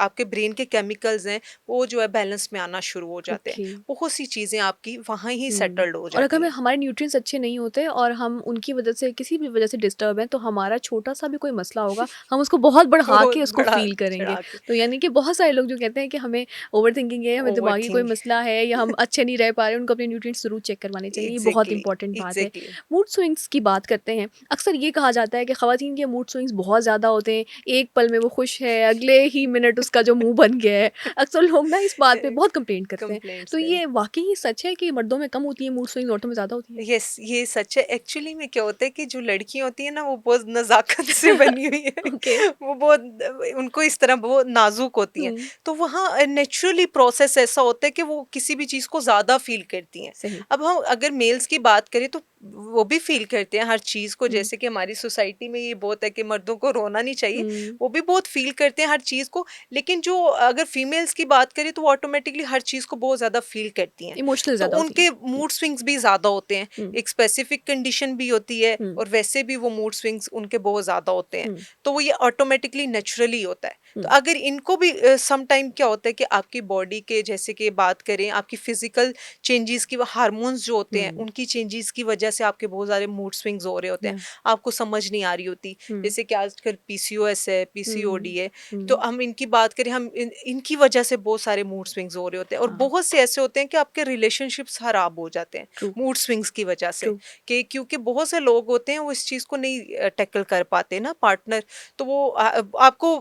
आपके ब्रेन के केमिकल्स हैं वो जो है बैलेंस में आना शुरू हो जाते हैं। ओके। बहुत सी चीज़ें आपकी वहाँ ही हुँ। सेटल्ड हो और अगर जाती हमें हैं। हमारे न्यूट्रिएंट्स अच्छे नहीं होते और हम उनकी वज़ह से किसी भी वज़ह से डिस्टर्ब हैं, तो हमारा छोटा-सा भी कोई मसला होगा, हम उसको बहुत बढ़ा बहुत के उसको बड़ा फ़ील करेंगे। चढ़ा के तो यानी कि बहुत सारे लोग जो कहते हैं कि हमें ओवरथिंकिंग है, हमें दिमागी कोई ओवरथिंक मसला है या हम अच्छे नहीं रह पा रहे हैं, उनको अपने न्यूट्रिएंट्स ज़रूर चेक करवाने चाहिए। ये बहुत एग्ज़ैक्टली, इंपॉर्टेंट बात है। एग्ज़ैक्टली। मूड स्विंग्स की बात करते हैं। अक्सर ये कहा जाता है कि ख़वातीन के मूड स्विंग्स बहुत ज़्यादा होते हैं। एक पल में वो खुश है, अगले ही मिनट उसका जो मुँह बन गया है। अक्सर लोग ना इस बात पे बहुत कंप्लेंट करते हैं। कंप्लेंट्स तो करें। ये वाक़ई सच है कि मर्दों में कम होती है मूड स्विंग्स, औरतों में ज़्यादा होती हैं? यस, ये सच है। एक्चुअली में क्या होता है कि जो लड़कियाँ होती हैं ना वो बहुत नज़ाकत से बनी हुई है। ओके। वो बहुत उनको इस तरह बहुत नाज़ुक होती हैं। हुँ, तो वहाँ नेचुरली प्रोसेस ऐसा होता है कि वो किसी भी चीज़ को ज़्यादा फ़ील करती हैं। सही। अब हम अगर मेल्स की बात करें तो वो भी फ़ील करते हैं हर चीज़ को, हुँ, जैसे कि हमारी सोसाइटी में ये बहुत है कि मर्दों को रोना नहीं चाहिए। हुँ, वो भी बहुत फ़ील करते हैं हर चीज़ को। लेकिन जो अगर फीमेल्स की बात करें तो वो ऑटोमेटिकली हर चीज़ को बहुत ज़्यादा फ़ील करती हैं। इमोशनल तो ज़्यादा होती हैं। उनके मूड स्विंग्स भी ज़्यादा होते हैं। हुँ, एक स्पेसिफिक कंडीशन भी होती है हुँ, और वैसे भी वो मूड स्विंग्स उनके बहुत ज़्यादा होते हैं। हुँ, तो वो ये ऑटोमेटिकली नेचुरली होता है। तो हुँ, अगर इनको भी सम टाइम क्या होता है कि आपकी बॉडी के जैसे कि बात करें आपकी फिज़िकल चेंजेज़ की, वो हार्मोन्स जो होते हैं हुँ, उनकी चेंजेज़ की वज़ह से आपके बहुत सारे मूड स्विंग्स हो रहे होते हैं। या आपको समझ नहीं आ रही होती। हुँ, जैसे कि आजकल पीसीओएस है, हुँ, पीसीओडी है। तो हुँ, हम इनकी बात करें, हम इनकी वज़ह से बहुत सारे मूड स्विंग्स हो रहे होते हैं और हाँ, बहुत से ऐसे होते हैं कि आपके रिलेशनशिप्स खराब हो जाते हैं। ट्रू, मूड स्विंग्स की वजह से ट्रू, कि क्योंकि बहुत से लोग होते हैं वो इस चीज़ को नहीं टैकल कर पाते ना पार्टनर। तो वो आपको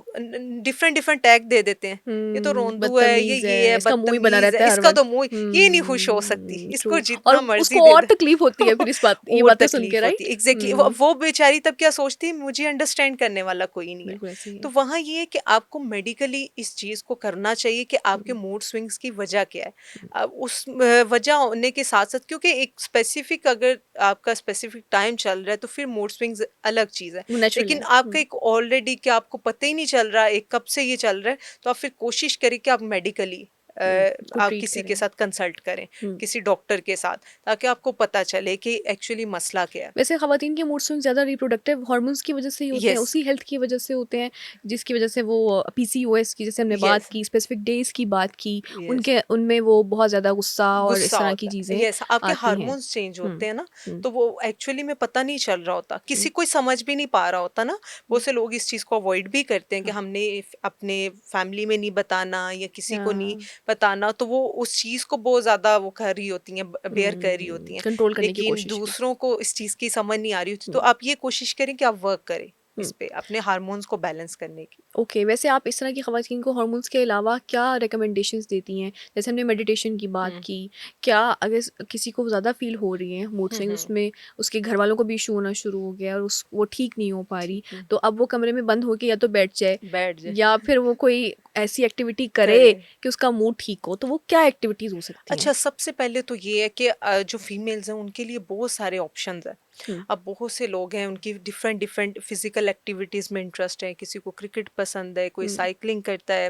डिफरेंट डिफरेंट टैग दे देते हैं। ये तो रोंदू है, बदतमीज़ ये है, है, इसका मुँह ही बना बदतमीज है, रहता है हर इसका वक़्त। तो मुंह ये नहीं खुश हो सकती, इसको ट्रू और जितना मर्जी उसको दे और दे। तकलीफ़ होती है फिर इस बात ये और बातें सुन के, तकलीफ होती राइट? है एग्जैक्टली। वो बेचारी तब क्या सोचती है, मुझे अंडरस्टैंड करने वाला कोई नहीं है। बिल्कुल ऐसे ही तो है। वहाँ ये है कि आपको मेडिकली इस चीज़ को करना चाहिए कि आपके हुँ, मूड स्विंग्स की वजह क्या है। हुँ, उस वजह होने के साथ-साथ, क्योंकि एक स्पेसिफिक अगर आपका स्पेसिफिक टाइम चल रहा है तो फिर मूड स्विंग्स अलग चीज़ है। वो नेचुरल लेकिन है। आपका एक ऑलरेडी कि आपको पता ही नहीं चल रहा है कब से ये चल रहा है, तो आप फिर कोशिश करें कि आप मेडिकली उसको आप ट्रीट किसी के करें। साथ कंसल्ट करें, हुँ। किसी डॉक्टर के साथ, ताकि आपको पता चले कि एक्चुअली मसला क्या है। वैसे ख़वातीन के मूड स्विंग ज़्यादा रिप्रोडक्टिव हार्मोन्स की वजह से ही होते हैं, यस, उसी हेल्थ की वजह से होते हैं, जिसकी वजह से वो पीसीओएस की जैसे हमने बात यस, की, स्पेसिफिक डेज़ की बात की, यस। उनके उनमें वो बहुत ज़्यादा गुस्सा और इस गुस्सा तरह की होता है, चीज़ें यस, आपके आती हैं। हार्मोन्स चेंज हुँ, होते हैं ना। हुँ, तो वो एक्चुअली में पता नहीं चल रहा होता, हुँ, किसी कोई समझ भी नहीं पा रहा होता ना। हुँ, बहुत से लोग इस चीज को अवॉइड भी करते हैं कि हाँ, हमने अपने फैमिली में नहीं बताना या किसी को नहीं हाँ, बताना, तो वो उस चीज को बहुत ज्यादा वो कर रही होती हैं, बेयर कर रही होती हैं। कंट्रोल करने की लेकिन कोशिश की। दूसरों को इस चीज की समझ नहीं आ रही होती, तो हुँ, आप ये कोशिश करें कि आप वर्क करें हुँ। इस पे, अपने हार्मोन्स को बैलेंस करने की। ओके, वैसे आप इस तरह की ख़वातीन को हार्मोन्स के अलावा क्या रिकमेंडेशंस देती हैं? जैसे हमने मेडिटेशन की बात हम्म, की, क्या अगर किसी को ज़्यादा फ़ील हो रही है मूड स्विंग, हम्म, उसमें उसके घरवालों को भी इश्यू होना शुरू हो गया और उस वो ठीक नहीं हो पा रही, ठीक है। तो अब वो कमरे में बंद होके या तो बैठ जाए बैठ जाए, या फिर वो कोई ऐसी एक्टिविटी करे करे। कि उसका मूड ठीक हो, तो वो क्या एक्टिविटीज़ हो सकती हैं? अच्छा, सबसे पहले तो ये है कि जो फीमेल्स हैं उनके लिए बहुत सारे ऑप्शंस हैं। हुँ, अब बहुत से लोग हैं उनकी डिफरेंट डिफरेंट फिजिकल एक्टिविटीज़ में इंटरेस्ट है, किसी को क्रिकेट पसंद है, कोई हुँ, साइकिलिंग करता है,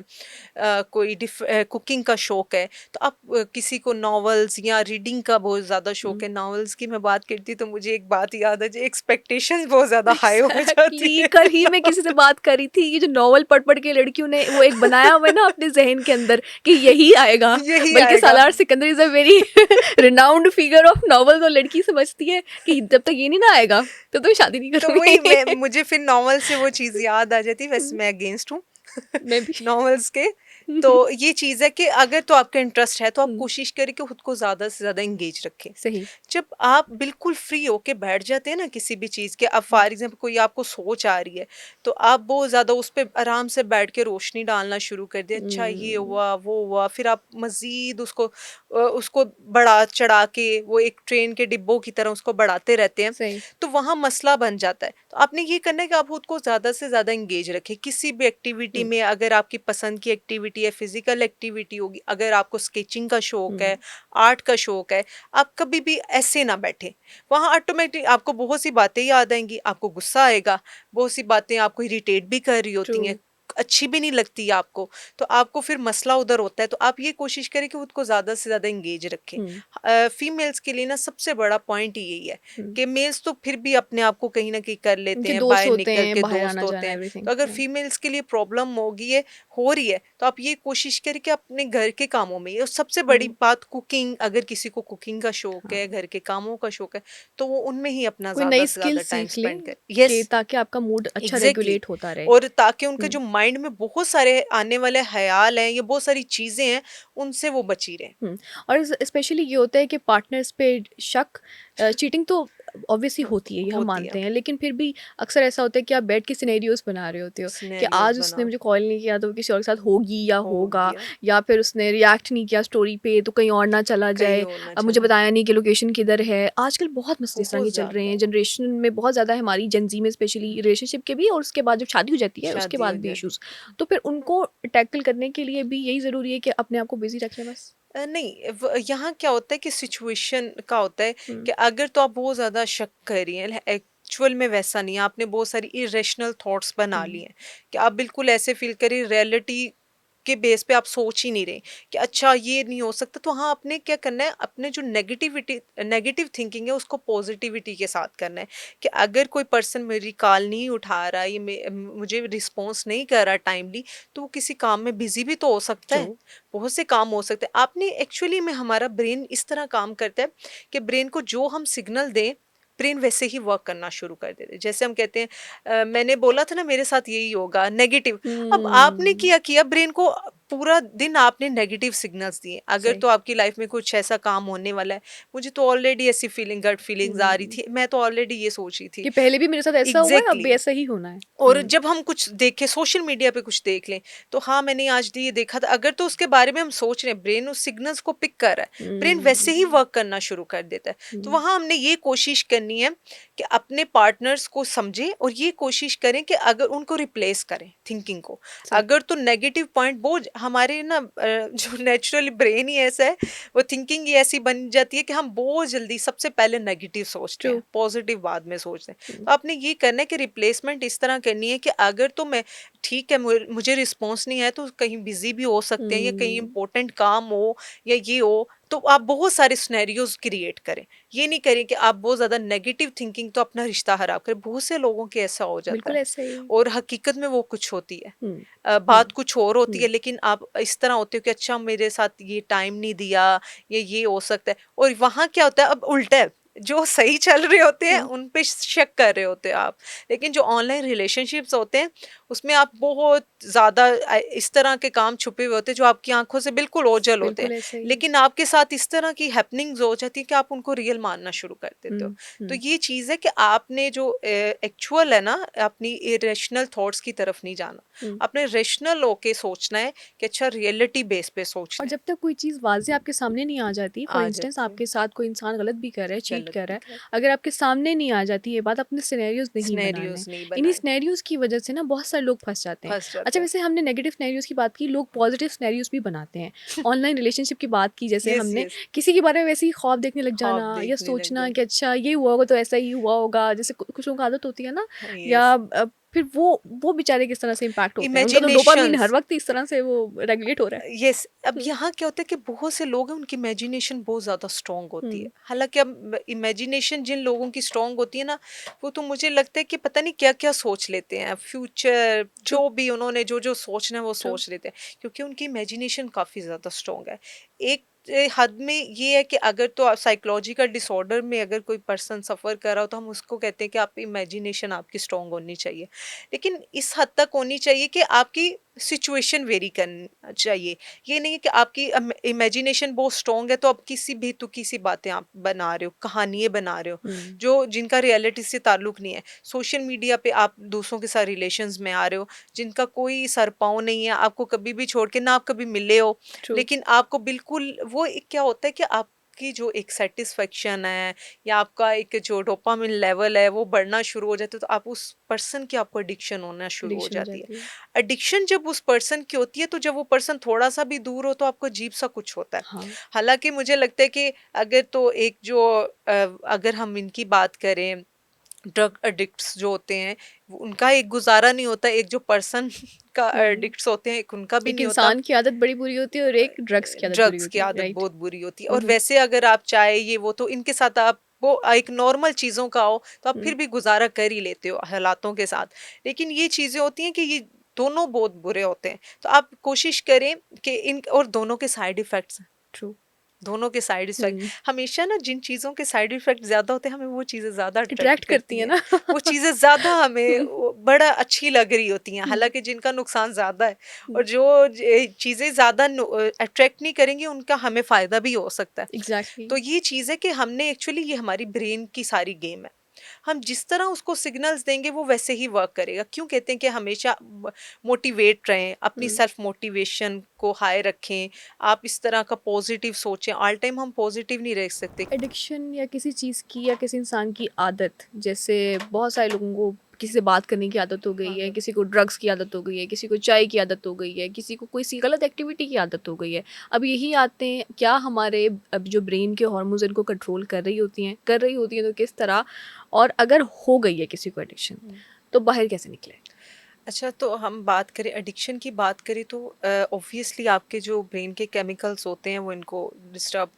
कोई कुकिंग का शौक है। तो अब किसी को नॉवेल्स या रीडिंग का बहुत ज़्यादा हुँ। शौक है। नॉवेल्स की मैं बात करती तो मुझे एक बात याद है, जो एक्सपेक्टेशंस बहुत ज़्यादा हाई हो जाती एग्ज़ैक्टली है। कल ही मैं किसी से बात कर रही थी, ये जो नॉवल पढ़-पढ़ के लड़कियों ने वो एक बनाया हुआ है ना अपने ज़हन के अंदर कि यही आएगा, यही बल्कि आएगा। Salar Sikandar is a very renowned figure of novel, तो लड़की समझती है कि जब तक ये नहीं ना आएगा, तब तक मैं शादी नहीं तो वही मैं करूँगी। मुझे फिर नॉवेल से वो चीज़ याद आ जाती है। वैसे हुँ, मैं अगेंस्ट हूँ। मैं भी। नॉवेल्स के। तो ये चीज़ है कि अगर तो आपका इंटरेस्ट है तो आप हुँ, कोशिश करें कि खुद को ज़्यादा से ज़्यादा एंगेज रखें। सही। जब आप बिल्कुल फ्री होके बैठ जाते हैं ना किसी भी चीज़ के, अब हुँ, फॉर एग्जांपल कोई आपको सोच आ रही है, तो आप बहुत ज़्यादा उस पे आराम से बैठ के रोशनी डालना शुरू कर दें, अच्छा ये हुँ, हुआ, वो हुआ, फिर आप मज़ीद उसको बढ़ा-चढ़ा के वो एक ट्रेन के डिब्बों की तरह उसको बढ़ाते रहते हैं, सही। तो वहाँ मसला बन जाता है। तो आपने ये करना है कि आप खुद को ज़्यादा से ज़्यादा एंगेज रखें किसी भी एक्टिविटी हुँ, में, अगर आपकी पसंद की एक्टिविटी है, फिज़िकल एक्टिविटी होगी, अगर आपको स्केचिंग का शौक हुँ, है, आर्ट का शौक है, आप कभी भी ऐसे ना बैठें। वहाँ ऑटोमेटिक आपको बहुत सी बातें याद आएँगी, आपको गुस्सा आएगा, बहुत सी बातें आपको इरिटेट भी कर रही ट्रू। होती हैं, अच्छी भी नहीं लगती आपको, तो आपको फिर मसला उधर होता है। तो आप ये कोशिश करें कि खुद को ज़्यादा से ज़्यादा एंगेज रखें। हुँ, फीमेल्स के लिए ना सबसे बड़ा पॉइंट यही है हुँ। कि मेल्स तो फिर भी अपने आप को कहीं न कहीं कर लेते उनके हैं, दोस्त बाहर होते निकल हैं, के बाहर दोस्त होते आना-जाना हैं। एवरीथिंग। तो अगर या फीमेल्स के लिए प्रॉब्लम हो रही है, तो आप ये कोशिश करें कि अपने घर के कामों में, और सबसे बड़ी हुँ, बात कुकिंग, अगर किसी को कुकिंग का शौक हाँ। है, घर के कामों का शौक है, तो वो उनमें ही अपना कोई ज़्यादा नई से स्किल ज़्यादा टाइम सीख स्पेंड लें करें। कि यस, ताकि आपका मूड अच्छा एग्ज़ैक्टली। रेगुलेट होता रहे। और ताकि उनके हुँ, जो माइंड में बहुत सारे आने वाले ख़्याल हैं, या बहुत सारी चीज़ें हैं, उनसे वो बची रहें। हुँ। और स्पेशली ये होता है कि पार्टनर्स पे शक, चीटिंग तो ऑब्वियसली होती है, ये हम होती है, मानते हैं। लेकिन फिर भी अक्सर ऐसा होता है कि आप बैठ के सिनेरियोज़ बना रहे होते हो कि सिनेरियोज़ आज उसने बनाओ, मुझे कॉल नहीं किया तो वो किसी और के साथ होगी या हो होगा, गया, या फिर उसने रिएक्ट नहीं किया स्टोरी पे तो कहीं और ना चला कहीं जाए, और ना मुझे चला, बताया नहीं कि लोकेशन किधर है। आजकल बहुत मसले इस तरह बहुत के चल रहे ज़्यादा। हैं, जनरेशन में बहुत ज़्यादा है, हमारी जेन ज़ी में स्पेशली रिलेशनशिप के भी, और उसके बाद जब शादी हो जाती है उसके शादी हो बाद भी जाती इश्यूज़। तो फिर उनको टैकल करने के लिए भी यही ज़रूरी है कि अपने आप को बिज़ी रखें बस? नहीं, यहाँ क्या होता है कि सिचुएशन का होता है हुँ, कि अगर तो आप बहुत ज़्यादा शक कर रही हैं, एक्चुअल में वैसा नहीं है, आपने बहुत सारी इरेशनल थॉट्स बना हुँ। लिए हैं कि आप बिल्कुल ऐसे फील करिए, रियलिटी के बेस पे आप सोच ही नहीं रहे कि अच्छा ये नहीं हो सकता। तो हाँ, आपने क्या करना है, अपने जो नेगेटिव थिंकिंग है उसको पॉजिटिविटी के साथ करना है कि अगर कोई पर्सन मेरी कॉल नहीं उठा रहा, मुझे रिस्पॉन्स नहीं कर रहा टाइमली, तो वो किसी काम में बिजी भी तो हो सकता ट्रू। है। बहुत से काम हो सकते हैं। आपने एक्चुअली में, हमारा ब्रेन इस तरह काम करता है कि ब्रेन को जो हम सिग्नल दें, ब्रेन वैसे ही वर्क करना शुरू कर देते हैं। जैसे हम कहते हैं, मैंने बोला था ना मेरे साथ यही होगा, नेगेटिव। अब आपने हुँ, किया किया ब्रेन को, पूरा दिन आपने नेगेटिव सिग्नल्स दिए। अगर सही। तो आपकी लाइफ में कुछ ऐसा काम होने वाला है, मुझे तो ऑलरेडी ऐसी गट फीलिंग्स आ रही हुँ, थी, मैं तो ऑलरेडी ये सोच रही थी। कि पहले भी मेरे साथ ऐसा हुआ है, अब भी एग्जैक्टली। ऐसा ही होना है। और हुँ, जब हम कुछ देखें, सोशल मीडिया पे कुछ देख लें, तो हाँ, मैंने आज ये देखा था, अगर तो उसके बारे में हम सोच रहे हैं, ब्रेन उस सिग्नल्स को पिक कर रहा है, ब्रेन वैसे ही हुँ, वर्क करना शुरू कर देता है। तो हुँ, वहाँ हमने ये कोशिश करनी है कि अपने पार्टनर्स को समझें, और ये कोशिश करें कि अगर उनको रिप्लेस करें थिंकिंग को। सही। अगर तो नेगेटिव पॉइंट, वो हमारे ना जो नेचुरली ब्रेन ही ऐसा है, वो थिंकिंग ही ऐसी बन जाती है कि हम बहुत जल्दी सबसे पहले नेगेटिव सोचते ट्रू। हैं, पॉजिटिव बाद में सोचते हैं। हुँ, तो आपने ये करना है कि रिप्लेसमेंट इस तरह करनी है कि अगर तो मैं, ठीक है, मुझे रिस्पॉन्स नहीं है, तो कहीं बिजी भी हो सकते हैं, या कहीं हुँ, इंपॉर्टेंट काम हो, या ये हो, तो आप बहुत सारे सिनेरियोज क्रिएट करें। ये नहीं करें कि आप बहुत ज्यादा नेगेटिव थिंकिंग तो अपना रिश्ता खराब करें। बहुत से लोगों के ऐसा हो जाता बिल्कुल है, ऐसे ही। और हकीकत में वो कुछ होती है, हुँ, हुँ, बात कुछ और होती है, हुँ, लेकिन आप इस तरह होते हो कि अच्छा मेरे साथ ये टाइम नहीं दिया, या ये हो सकता है। और वहाँ क्या होता है, अब उल्टा है, जो सही चल रहे होते हैं हुँ, उन पे शक कर रहे होते हैं आप, लेकिन जो ऑनलाइन रिलेशनशिप्स होते हैं, उसमें आप बहुत ज़्यादा इस तरह के काम छुपे हुए होते हैं जो आपकी आंखों से बिल्कुल ओझल होते हैं, बिल्कुल ऐसे ही। लेकिन आपके साथ इस तरह की हैपनिंग्स हो जाती है कि आप उनको रियल मानना शुरू कर देते हो। हुँ, तो हुँ, ये चीज़ है कि आपने जो एक्चुअल है ना, अपनी इरेशनल थॉट्स की तरफ नहीं जाना, हुँ। आपने रेशनल होके सोचना है कि अच्छा रियलिटी बेस पे और सोचना है। जब तक कोई चीज़ वाज़ेह आपके सामने नहीं आ जाती, फॉर आ इंस्टेंस जाती है, आपके साथ कोई इंसान गलत भी कर रहा है, चीट गलत कर रहा भी है, कर, अगर आपके सामने नहीं आ जाती ये बात, अपने सिनेरियोज़ नहीं बनाने। सिनेरियोज नहीं इन्हीं बनाए, सिनेरियोज़ की वजह से ना बहुत सारे लोग फँस जाते हैं। फंस अच्छा, जाते हैं। वैसे हमने नेगेटिव सिनेरियोज़ की बात की, लोग पॉज़िटिव सिनेरियोज़ भी बनाते हैं। ऑनलाइन रिलेशनशिप की बात की जैसे यस हमने, यस, किसी के बारे में वैसे ही ख्वाब देखने लग ख्वाब जाना या देखने लग सोचना जाए। कि अच्छा ये हुआ होगा तो ऐसा ही हुआ होगा, जैसे कुछ लोगों को आदत होती है ना, हाँ, या यस, फिर वो बेचारे किस तरह से इम्पैक्ट होते हैं? उनका तो डोपामाइन हर इमेजिनेशंस। वक़्त इस तरह से वो रेगुलेट हो रहा है। यस, अब हुँ, यहाँ क्या होता है कि बहुत से लोग हैं, उनकी इमेजिनेशन बहुत ज़्यादा स्ट्रांग होती है। हुँ, हालाँकि अब इमेजिनेशन जिन लोगों की स्ट्रांग होती है ना, वो तो मुझे लगता है कि पता नहीं क्या-क्या सोच लेते हैं। फ्यूचर ट्रू, जो भी उन्होंने जो-जो सोचना है वो ट्रू। सोच लेते हैं, क्योंकि उनकी इमेजिनेशन काफ़ी ज़्यादा स्ट्रांग है। एक हद में ये है कि अगर तो साइकोलॉजिकल डिसऑर्डर में अगर कोई पर्सन सफ़र कर रहा हो तो हम उसको कहते हैं कि आप इमेजिनेशन आपकी स्ट्रांग होनी चाहिए। लेकिन इस हद तक होनी चाहिए कि आपकी सिचुएशन वेरी करनी चाहिए। ये नहीं है कि आपकी इमेजिनेशन बहुत स्ट्रांग है तो आप किसी भी तुकी सी बातें आप बना रहे हो, कहानियाँ बना रहे हो, हुँ, जो जिनका रियलिटी से ताल्लुक नहीं है। सोशल मीडिया पे आप दूसरों के साथ रिलेशंस में आ रहे हो, जिनका कोई सर पाँव नहीं है, आपको कभी भी छोड़ के ना आप कभी मिले हो, ट्रू। लेकिन आपको बिल्कुल वो एक क्या होता है कि आपकी जो एक सेटिस्फेक्शन है या आपका एक जो डोपामिन लेवल है वो बढ़ना शुरू हो जाता है, तो आप उस पर्सन की आपको एडिक्शन होना शुरू हो एडिक्शन हो जाती है। जाती है। एडिक्शन जब उस पर्सन की होती है तो जब वो पर्सन थोड़ा सा भी दूर हो तो आपको अजीब सा कुछ होता है। हाँ, हालांकि मुझे लगता है कि अगर तो एक जो अगर हम इनकी बात करें, ड्रग एडिक्ट्स जो होते हैं, उनका एक गुजारा नहीं होता, एक जो पर्सन का हुँ। एडिक्ट्स होते हैं एक उनका भी एक नहीं होता। इंसान की आदत बड़ी बुरी होती है और एक ड्रग्स की आदत बुरी ड्रग्स की होती है, आदत राइट? बहुत बुरी होती है, हुँ, और हुँ, वैसे अगर आप चाहे ये वो तो इनके साथ आप वो एक नॉर्मल चीज़ों का हो तो आप हुँ। फिर भी गुजारा कर ही लेते हो हालातों के साथ। लेकिन ये चीज़ें होती हैं कि ये दोनों बहुत बुरे होते हैं, तो आप कोशिश करें कि इन और दोनों के साइड इफ़ेक्ट्स, ट्रू। दोनों के साइड इफ़ेक्ट हुँ, हमेशा ना जिन चीज़ों के साइड इफ़ेक्ट ज़्यादा होते हैं हमें वो चीज़ें ज़्यादा अट्रैक्ट अट्रैक्ट करती करती है हैं। ना। वो चीज़ें ज़्यादा हमें हुँ, बड़ा अच्छी लग रही होती हैं, हुँ, हालाँकि जिनका नुकसान ज़्यादा है। हुँ। और जो चीज़ें ज़्यादा अट्रैक्ट नहीं करेंगी उनका हमें फ़ायदा भी हो सकता है। एग्ज़ैक्टली। तो ये चीज़ है कि हमने एक्चुअली ये हमारी ब्रेन की सारी गेम है। हम जिस तरह उसको सिग्नल्स देंगे वो वैसे ही वर्क करेगा। क्यों कहते हैं कि हमेशा मोटिवेट रहें, अपनी हुँ। सेल्फ मोटिवेशन को हाई रखें, आप इस तरह का पॉजिटिव सोचें। ऑल टाइम हम पॉजिटिव नहीं रह सकते। एडिक्शन या किसी चीज़ की या किसी इंसान की आदत, जैसे बहुत सारे लोगों को किसी से बात करने की आदत हो गई है, आदत किसी को ड्रग्स की आदत हो गई है, किसी को चाय की आदत हो गई है, किसी को कोई सी गलत एक्टिविटी की आदत हो गई है। अब यही आदतें क्या हमारे अब जो ब्रेन के हार्मोन्स इनको कंट्रोल कर रही होती हैं तो किस तरह? और अगर हो गई है किसी को एडिक्शन, हम्म। तो बाहर कैसे निकले? अच्छा, तो हम बात करें एडिक्शन की बात करें तो ऑब्वियसली आपके जो ब्रेन के केमिकल्स होते हैं वो इनको डिस्टर्ब,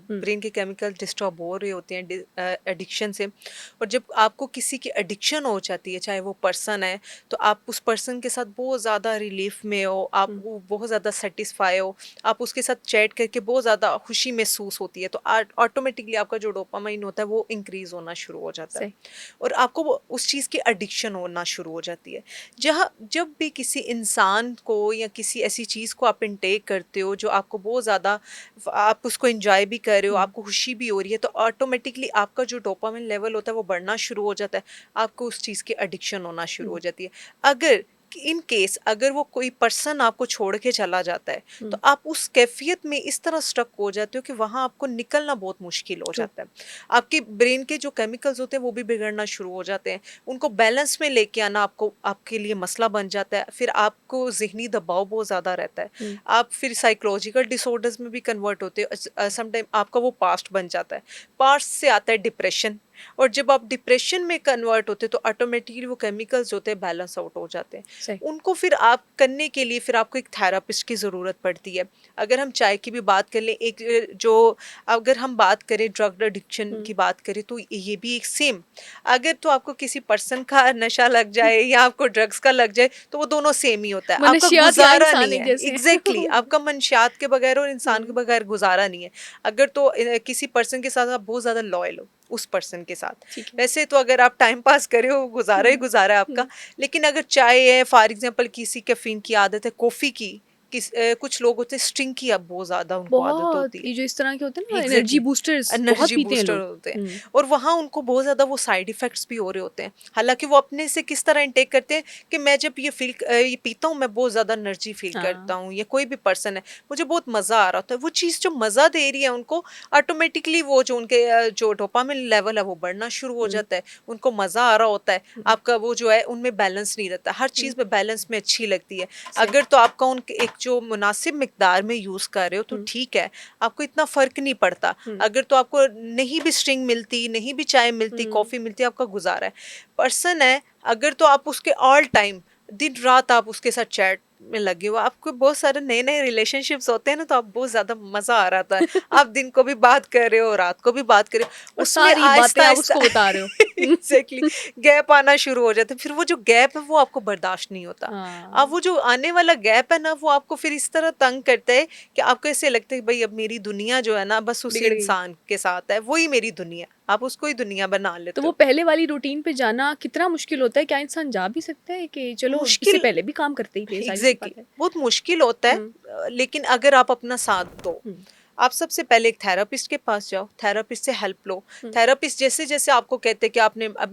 हुँ, ब्रेन के केमिकल डिस्टर्ब हो रहे होते हैं एडिक्शन से। और जब आपको किसी की एडिक्शन हो जाती है, चाहे वो पर्सन है, तो आप उस पर्सन के साथ बहुत ज़्यादा रिलीफ में हो, आप हुँ, वो बहुत ज़्यादा सेटिस्फाई हो, आप उसके साथ चैट करके बहुत ज़्यादा खुशी महसूस होती है, तो ऑटोमेटिकली आपका जो डोपामाइन होता है वो इंक्रीज होना शुरू हो जाता है सही। और आपको उस चीज़ की एडिक्शन होना शुरू हो जाती है। जहाँ जब भी किसी इंसान को या किसी ऐसी चीज़ को आप इनटेक करते हो जो आपको बहुत ज़्यादा आप उसको एंजॉय भी कर रहे हो, हुँ, आपको खुशी भी हो रही है, तो ऑटोमेटिकली आपका जो डोपामिन लेवल होता है वो बढ़ना शुरू हो जाता है। आपको उस चीज़ की एडिक्शन होना शुरू हुँ, हो जाती है। अगर इन केस अगर वो कोई पर्सन आपको छोड़ के चला जाता है, तो हुँ, आप उस कैफियत में इस तरह स्टक हो जाते हो कि वहाँ आपको निकलना बहुत मुश्किल हो ट्रू। जाता है। आपके ब्रेन के जो केमिकल्स होते हैं वो भी बिगड़ना शुरू हो जाते हैं। उनको बैलेंस में लेके आना आपको आपके लिए मसला बन जाता है। फिर आपको ज़हनी दबाव बहुत ज़्यादा रहता है। हुँ, आप फिर साइकोलॉजिकल डिसऑर्डर्स में भी कन्वर्ट होते हो। समटाइम आपका वो पास्ट बन जाता है। पास्ट से आता है डिप्रेशन, और जब आप डिप्रेशन में कन्वर्ट होते हो तो ऑटोमेटिकली वो केमिकल्स होते हैं बैलेंस आउट हो जाते हैं। सही। उनको फिर आप करने के लिए फिर आपको एक थेरेपिस्ट की ज़रूरत पड़ती है। अगर हम चाय की भी बात कर लें, एक जो अगर हम बात करें ड्रग एडिक्शन हुँ। की बात करें तो ये भी एक सेम, अगर तो आपको किसी पर्सन का नशा लग जाए या आपको ड्रग्स का लग जाए तो वो दोनों सेम ही होता है, आपका मनशियात या गुजारा इंसान नहीं एक है। जैसे हैं। एग्जैक्टली आपका मनशियात के बगैर और इंसान के हुँ, बगैर गुजारा नहीं है। अगर तो किसी पर्सन के साथ आप बहुत ज्यादा लॉयल हो उस पर्सन के साथ, ठीक है। वैसे तो अगर आप टाइम पास करे हो गुजारा ही हुँ, गुजारा है आपका। हुँ। लेकिन अगर चाय है फॉर एग्जांपल, किसी कैफीन की आदत है, कॉफी की, कुछ लोग होते हैं स्ट्रिंग की, अब बहुत ज्यादा उनको आदत बहुत, होती है। ये जो इस तरह के होते हैं ना एनर्जी एग्जैक्टली बूस्टर्स बहुत एनर्जी पीते हैं बूस्टर लोग। होते हैं, हुँ, और वहाँ उनको बहुत ज़्यादा वो साइड इफ़ेक्ट्स भी हो रहे होते हैं। हालाँकि वो अपने से किस तरह इनटेक करते हैं कि मैं जब ये पीता हूँ मैं बहुत ज़्यादा एनर्जी फ़ील करता हाँ, हूँ, या कोई भी पर्सन है, मुझे बहुत मज़ा आ रहा होता है। वो चीज़ जो मज़ा दे रही है उनको, ऑटोमेटिकली वो जो उनके जो डोपामिन लेवल है वो बढ़ना शुरू हो हुँ, जाता है। उनको मज़ा आ रहा होता है। हुँ, आपका वो जो है उनमें बैलेंस नहीं रहता। हर हुँ, चीज़ में बैलेंस में अच्छी लगती है। सही। अगर तो आपका उनके एक जो मुनासिब मिकदार में यूज़ कर रहे हो तो हुँ, ठीक है, आपको इतना फ़र्क नहीं पड़ता। हुँ, अगर तो आपको नहीं भी स्ट्रिंग मिलती, नहीं भी चाय मिलती, हुँ, कॉफ़ी मिलती, आपका गुज़ारा है। पर्सन है, अगर तो आप उसके ऑल टाइम दिन-रात आप उसके साथ चैट में लगे हो, आपको बहुत सारे नए नए रिलेशनशिप्स होते हैं ना, तो आप बहुत ज्यादा मजा आ रहा था। आप दिन को भी बात कर रहे हो, रात को भी बात कर रहे हो, और उसमें सारी बातें आहिस्ता आप आहिस्ता उसको बता रहे हो। एग्जैक्टली गैप आना शुरू हो जाता है। फिर वो जो गैप है वो आपको बर्दाश्त नहीं होता। अब हाँ, वो जो आने वाला गैप है ना, वो आपको फिर इस तरह तंग करता है कि आपको ऐसे लगता है भाई अब मेरी दुनिया जो है ना बस उसी बिगड़ गई। इंसान के साथ है, वही मेरी दुनिया, आप उसको ही दुनिया बना तो लेते वो हो। पहले वाली रूटीन पे जाना कितना मुश्किल होता है? क्या इंसान जा भी सकता है कि चलो इससे मुश्किल, पहले भी काम करते ही थे, ज़ाहिर-सी एग्जैक्टली बात है। बहुत मुश्किल होता है। हुँ, लेकिन अगर आप अपना साथ दो, हुँ, आप सबसे पहले एक थेरेपिस्ट के पास जाओ, थेरेपिस्ट से हेल्प लो। हुँ, थेरेपिस्ट जैसे जैसे आपको कहते हैं कि आपने अब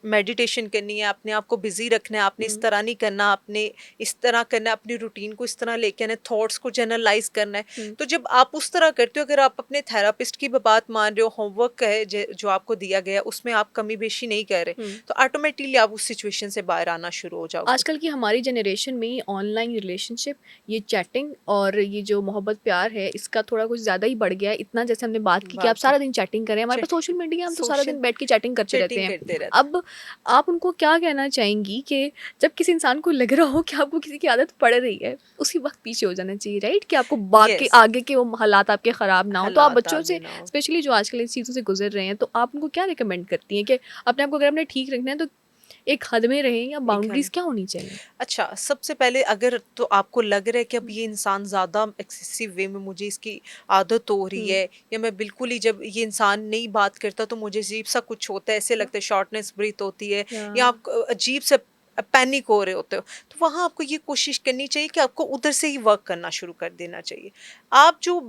मेडिटेशन करनी है, अपने आप को बिजी रखना है, आपने इस हुँ, तरह नहीं करना, आपने इस तरह करना है, अपनी रूटीन को इस तरह लेके आना है, थॉट्स को जनरलाइज करना है। हुँ, तो जब आप उस तरह करते हो, अगर आप अपने थेरेपिस्ट की भी बात मान रहे हो, होमवर्क है जो आपको दिया गया है, उसमें आप कमी बेशी नहीं कर रहे, हुँ। तो ऑटोमेटिकली आप उस सिचुएशन से बाहर आना शुरू हो जाओगे। आजकल की हमारी जनरेशन में ऑनलाइन रिलेशनशिप, ये चैटिंग और ये जो मोहब्बत प्यार है, इसका थोड़ा कुछ ज़्यादा ही बढ़ गया है। इतना जैसे हमने बात की कि आप वाकई सारा दिन चैटिंग करें, हमारे पास सोशल मीडिया है, हम तो सारा सोशल दिन बैठ के चैटिंग करते रहते चीटिंग हैं। करते रहते हैं। अब आप उनको क्या कहना चाहेंगी कि जब किसी इंसान को लग रहा हो कि आपको किसी की आदत पड़ रही है, उसी वक़्त पीछे हो जाना चाहिए, राइट? कि आपको बाकी यस, आगे के वो हालात आपके ख़राब ना हो। तो आप हालात बच्चों आगे से ना हो। स्पेशली जो आजकल इन चीज़ों से गुज़र रहे हैं, तो आप उनको क्या रिकमेंड करती हैं कि अपने आप को अगर हमने ठीक रखना है तो एक हद में रहें या एक है। बाउंड्रीज़ क्या होनी चाहिए? अच्छा, सबसे पहले अगर तो आपको लग रहा है कि अब ये इंसान ज़्यादा एक्सेसिव वे में मुझे इसकी आदत हो रही हुँ, है, या मैं बिल्कुल ही जब ये इंसान नहीं बात करता तो मुझे अजीब-सा कुछ होता है, ऐसे हाँ, लगता है शॉर्टनेस ब्रीथ होती है, या या आप अजीब से पैनिक हो रहे होते हो, तो वहाँ आपको ये कोशिश करनी चाहिए कि आपको उधर से ही वर्क करना शुरू कर देना चाहिए। आप जो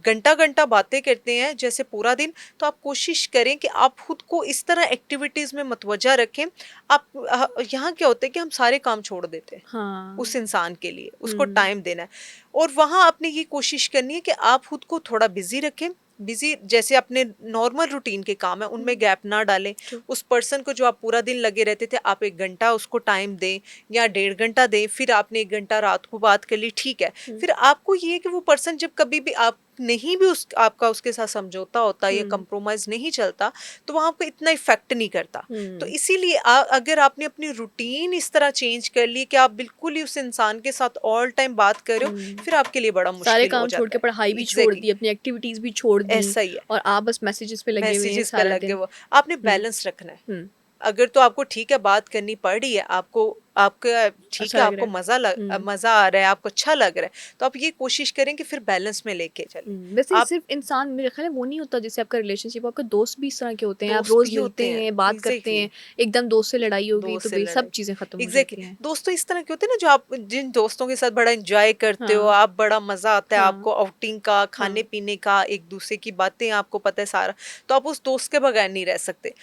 घंटा-घंटा बातें करते हैं जैसे पूरा दिन, तो आप कोशिश करें कि आप खुद को इस तरह एक्टिविटीज़ में मुतवज्जा रखें। आप यहाँ क्या होता है कि हम सारे काम छोड़ देते हैं हाँ, उस इंसान के लिए, उसको हुँ, टाइम देना है, और वहाँ आपने ये कोशिश करनी है कि आप खुद को थोड़ा बिज़ी रखें। बिज़ी जैसे अपने नॉर्मल रूटीन के काम हैं, उनमें हुँ, गैप ना डालें। ट्रू, उस पर्सन को जो आप पूरा दिन लगे रहते थे, आप 1 घंटा उसको टाइम दें या डेढ़ घंटा दें, फिर आपने 1 घंटा रात को बात कर ली, ठीक है। हुँ, फिर आपको ये है कि वो पर्सन जब कभी भी आप नहीं भी उस आपका उसके साथ समझौता होता है या हुँ, कंप्रोमाइज़ नहीं चलता, तो वहाँ आपको इतना इफ़ेक्ट नहीं करता। तो हुँ, इसीलिए अगर आपने अपनी रूटीन इस तरह चेंज कर ली कि आप बिल्कुल ही उस इंसान के साथ ऑल टाइम बात कर रहे हो, हुँ। फिर आपके लिए बड़ा सारे मुश्किल हो काम छोड़ जाता के है। पढ़ाई भी छोड़ एग्ज़ैक्टली, दी, अपनी एक्टिविटीज़ भी छोड़ दी ऐसा ही है। और आप बस मैसेजेस पे लगे हुए हैं मैसेजेस पे सारा लगे दिन। हुए, आपने हुँ, बैलेंस रखना है। हुँ, अगर तो आपको ठीक है बात करनी पड़ रही है, आपको आपका ठीक अच्छा है, लग आपको रहा है। हुँ, मज़ा आ रहा है, आपको अच्छा लग रहा है, तो आप ये कोशिश करें कि फिर बैलेंस में लेके चलें। वैसे आप सिर्फ़ इंसान मेरा ख़्याल है वो नहीं होता जैसे आपका रिलेशनशिप, आपके दोस्त भी इस तरह के होते हैं, आप दोस्त रोज़ भी मिलते होते हैं, हैं, बात करते एग्ज़ैक्टली। हैं, एकदम दोस्त से लड़ाई हो गई दोस्त तो से भई सब लड़ाई, चीज़ें ख़त्म हो एग्जैक्टली। जाती हैं। दोस्त तो इस तरह के होते हैं ना, जो आप जिन दोस्तों के साथ बड़ा एंजॉय करते हो, हाँ, आप बड़ा मजा आता है हाँ, आपको आउटिंग का, खाने हाँ, पीने का, एक दूसरे की बातें आपको पता है सारा, तो आप उस दोस्त के बगैर नहीं रह सकते।